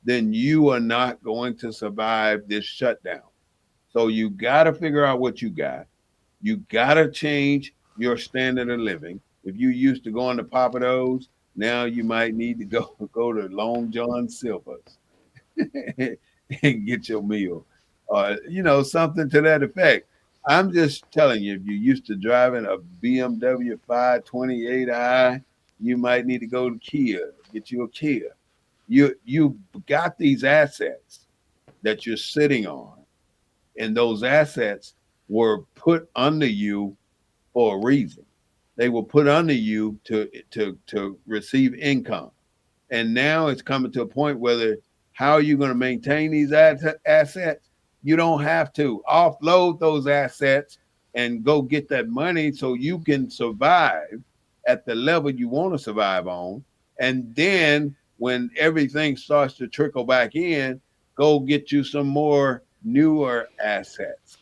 Speaker 1: then you are not going to survive this shutdown. So you got to figure out what you got. You got to change your standard of living. If you used to going to Papados, now you might need to go go to Long John Silver's and get your meal, something to that effect. I'm just telling you, if you used to driving a BMW 528i, you might need to go to Kia, get you a Kia. You got these assets that you're sitting on, and those assets were put under you for a reason. They were put under you to receive income, and now it's coming to a point whether how are you going to maintain these assets? You don't have to offload those assets and go get that money so you can survive at the level you want to survive on. And then when everything starts to trickle back in, go get you some more newer assets.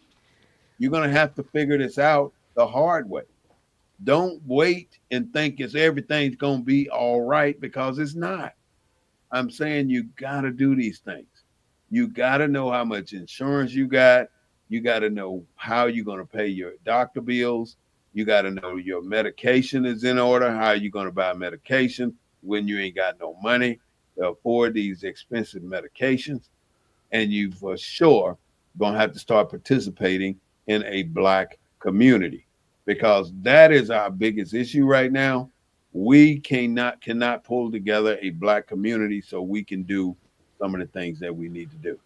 Speaker 1: You're going to have to figure this out the hard way. Don't wait and think it's everything's going to be all right, because it's not. I'm saying you got to do these things. You got to know how much insurance you got. You got to know how you're going to pay your doctor bills. You got to know your medication is in order. How are you going to buy medication when you ain't got no money to afford these expensive medications? And you for sure going to have to start participating in a black community, because that is our biggest issue right now. We cannot pull together a black community so we can do some of the things that we need to do.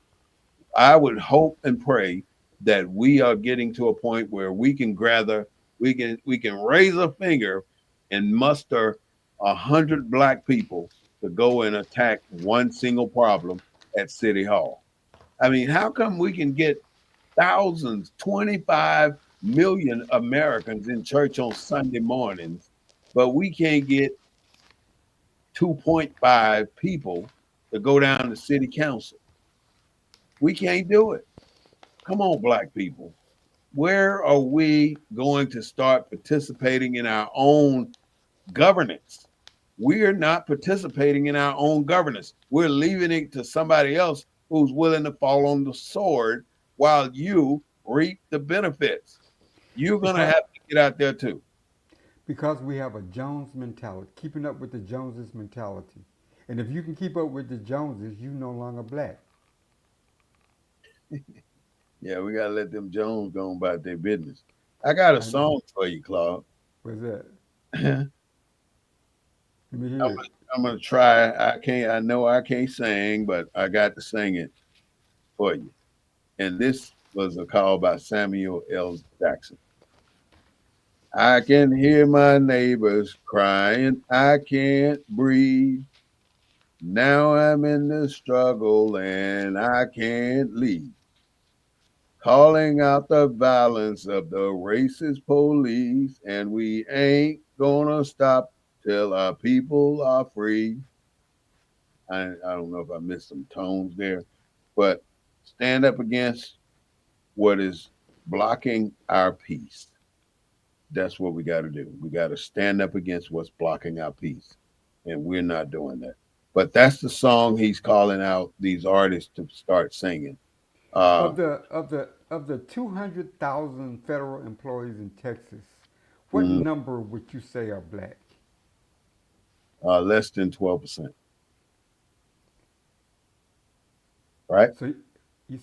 Speaker 1: I would hope and pray that we are getting to a point where we can raise a finger and muster 100 black people to go and attack one single problem at City Hall. I mean, how come we can get thousands, 25 million Americans in church on Sunday mornings, but we can't get 2.5 people to go down to city council? We can't do it. Come on, black people. Where are we going to start participating in our own governance? We're not participating in our own governance. We're leaving it to somebody else who's willing to fall on the sword while you reap the benefits. You're going to
Speaker 2: because
Speaker 1: have to get out there too.
Speaker 2: because we have a Jones mentality, keeping up with the Joneses mentality. And if you can keep up with the Joneses, you no longer black.
Speaker 1: Yeah, we got to let them Jones go about their business. I got a
Speaker 2: I know.
Speaker 1: song for you, Claude.
Speaker 2: What's that?
Speaker 1: I'm,
Speaker 2: Let me hear it.
Speaker 1: I'm going to try. I know I can't sing, but I got to sing it for you. And this was a call by Samuel L. Jackson. I can hear my neighbors crying. I can't breathe. Now I'm in the struggle and I can't leave. Calling out the violence of the racist police, and we ain't gonna stop till our people are free. I don't know if I missed some tones there, but stand up against what is blocking our peace. That's what we got to do. We got to stand up against what's blocking our peace, and we're not doing that. But that's the song he's calling out these artists to start singing. Uh,
Speaker 2: Of the 200,000 federal employees in Texas, what
Speaker 1: mhm,
Speaker 2: number would you say are black?
Speaker 1: less than 12%, right?
Speaker 2: So,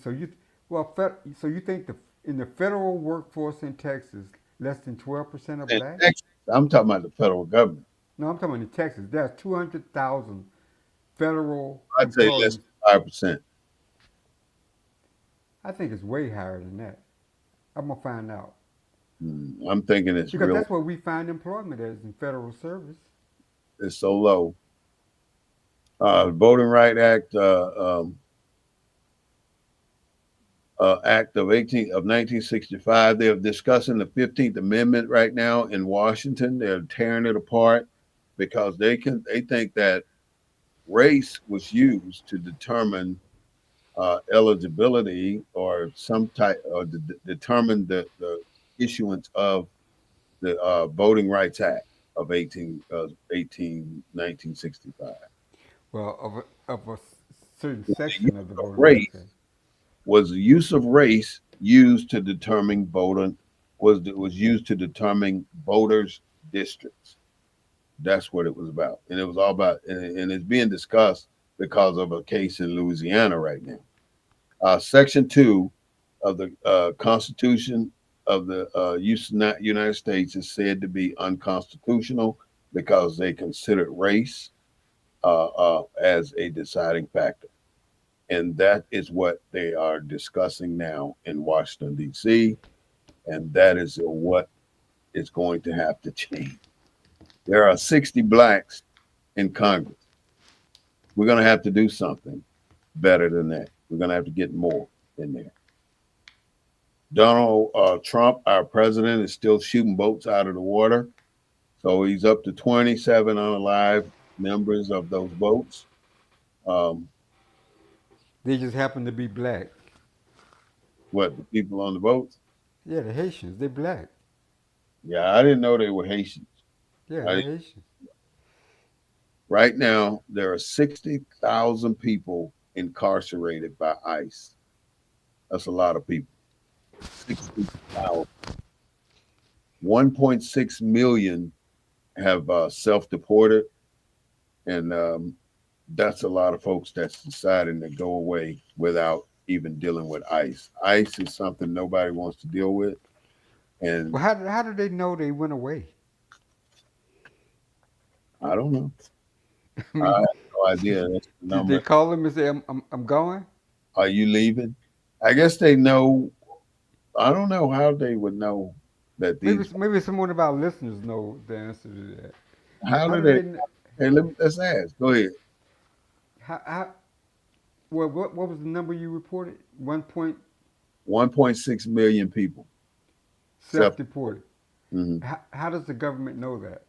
Speaker 2: so you, well, so you think in the federal workforce in Texas, less than 12% are
Speaker 1: In
Speaker 2: black?
Speaker 1: Texas, I'm talking about the federal government.
Speaker 2: No, I'm talking about in Texas. There are 200,000 federal
Speaker 1: I'd say less
Speaker 2: employees.
Speaker 1: than 5%.
Speaker 2: I think it's way higher than that. I'm gonna find out
Speaker 1: I'm thinking it's
Speaker 2: because
Speaker 1: real.
Speaker 2: that's where we find employment as in federal service.
Speaker 1: It's so low. Voting Right Act, Act of 1965. They're discussing the 15th Amendment right now in Washington. They're tearing it apart because they think that race was used to determine eligibility or some type, or determine the issuance of the Voting Rights Act of 1965.
Speaker 2: Well, of a certain
Speaker 1: The use
Speaker 2: section of the
Speaker 1: of
Speaker 2: Voting Rights Act.
Speaker 1: race was the use of race used to determine voting was used to determine voters' districts. That's what it was about, and it was all about, and it's being discussed because of a case in Louisiana right now. Section 2 of the Constitution of the United States is said to be unconstitutional because they considered race as a deciding factor. And that is what they are discussing now in Washington, D.C., and that is what is going to have to change. There are 60 blacks in Congress. We're going to have to do something better than that. We're going to have to get more in there. Donald Trump, our president, is still shooting boats out of the water. So he's up to 27 unalive members of those boats. Um,
Speaker 2: They just happen to be black.
Speaker 1: what, the people on the boats?
Speaker 2: Yeah, the Haitians, they black.
Speaker 1: Yeah, I didn't know they were Haitians.
Speaker 2: Yeah,
Speaker 1: I,
Speaker 2: they're Haitians.
Speaker 1: right now, there are 60,000 people incarcerated by ICE. That's a lot of people. 60,000. 1.6 million have self-deported, and that's a lot of folks that's deciding to go away without even dealing with ICE. ICE is something nobody wants to deal with, and
Speaker 2: Well, how did they know they went away?
Speaker 1: I don't know.
Speaker 2: I
Speaker 1: I have
Speaker 2: mean,
Speaker 1: no idea. That's the
Speaker 2: did they
Speaker 1: number.
Speaker 2: call them and say, I'm going?
Speaker 1: Are you leaving? I guess they know. I don't know how they would know that
Speaker 2: Maybe
Speaker 1: these.
Speaker 2: maybe someone of our listeners know the answer to that.
Speaker 1: How
Speaker 2: How
Speaker 1: do
Speaker 2: do
Speaker 1: they?
Speaker 2: they?
Speaker 1: Hey, let's ask. Go ahead.
Speaker 2: How well, what was the number you reported? 1 point
Speaker 1: 1.6 million people self.
Speaker 2: self-deported.
Speaker 1: Mhm.
Speaker 2: How does the government know that?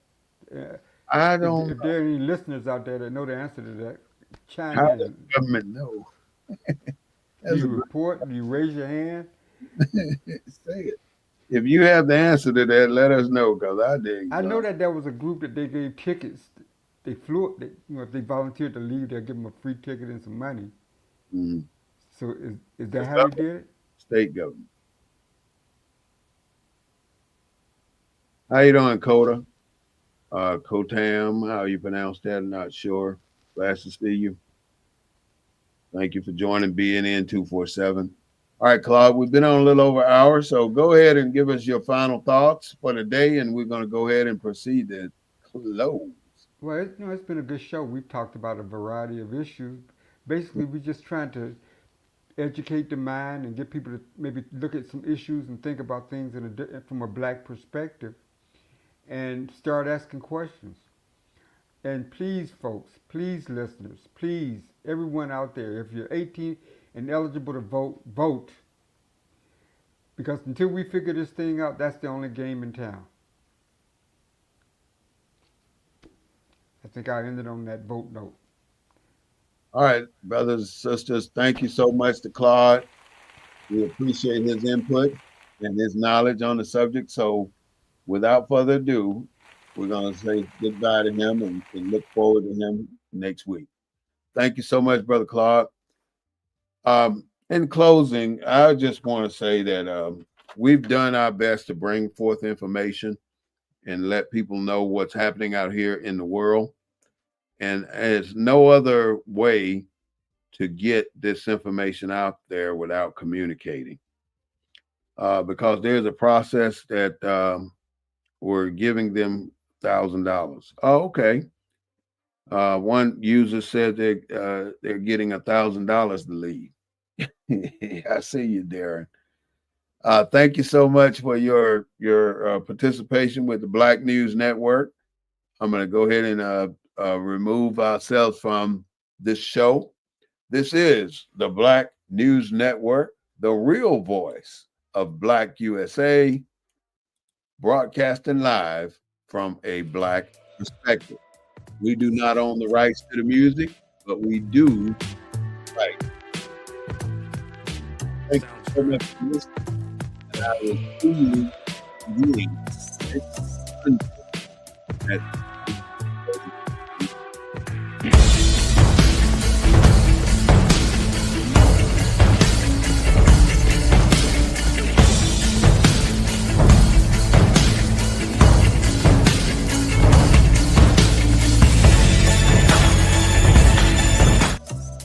Speaker 1: I don't
Speaker 2: If
Speaker 1: know
Speaker 2: there are any listeners out there that know the answer to that, chime
Speaker 1: how the
Speaker 2: in.
Speaker 1: government know.
Speaker 2: Do
Speaker 1: That's
Speaker 2: you
Speaker 1: a great.
Speaker 2: report? Do you raise your hand?
Speaker 1: Say it. If you have the answer to that, let us know because I dig.
Speaker 2: I know that there was a group that they gave tickets. They flew. If they volunteered to leave, they'll give them a free ticket and some money.
Speaker 1: Mhm.
Speaker 2: So is
Speaker 1: The
Speaker 2: that how they
Speaker 1: federal
Speaker 2: did it?
Speaker 1: state government. How you doing, Coda? Kotam, how you pronounce that? I'm not sure. Glad to see you. Thank you for joining BNN 247. All right, Claude, we've been on a little over an hour, so go ahead and give us your final thoughts for the day, and we're going to go ahead and proceed to close.
Speaker 2: Well, it's been a good show. We've talked about a variety of issues. Basically, we're just trying to educate the mind and get people to maybe look at some issues and think about things from a black perspective and start asking questions. And please, folks, please, listeners, please, everyone out there, if you're 18 and eligible to vote, vote. Because until we figure this thing out, that's the only game in town. I think I ended on that vote note.
Speaker 1: All right, brothers and sisters, thank you so much to Claude. We appreciate his input and his knowledge on the subject. So, without further ado, we're going to say goodbye to him and look forward to him next week. Thank you so much, Brother Claude. In closing, I just want to say that we've done our best to bring forth information and let people know what's happening out here in the world. And there's no other way to get this information out there without communicating. Because there's a process that we're giving them $1,000. Oh, okay. One user said they're getting $1,000 to leave. I see you, Darren. Thank you so much for your participation with the Black News Network. I'm going to go ahead and remove ourselves from this show. This is the Black News Network, the real voice of Black USA, broadcasting live from a Black perspective. We do not own the rights to the music. but we do right. Thank you so much for listening, and I will see you again next Sunday at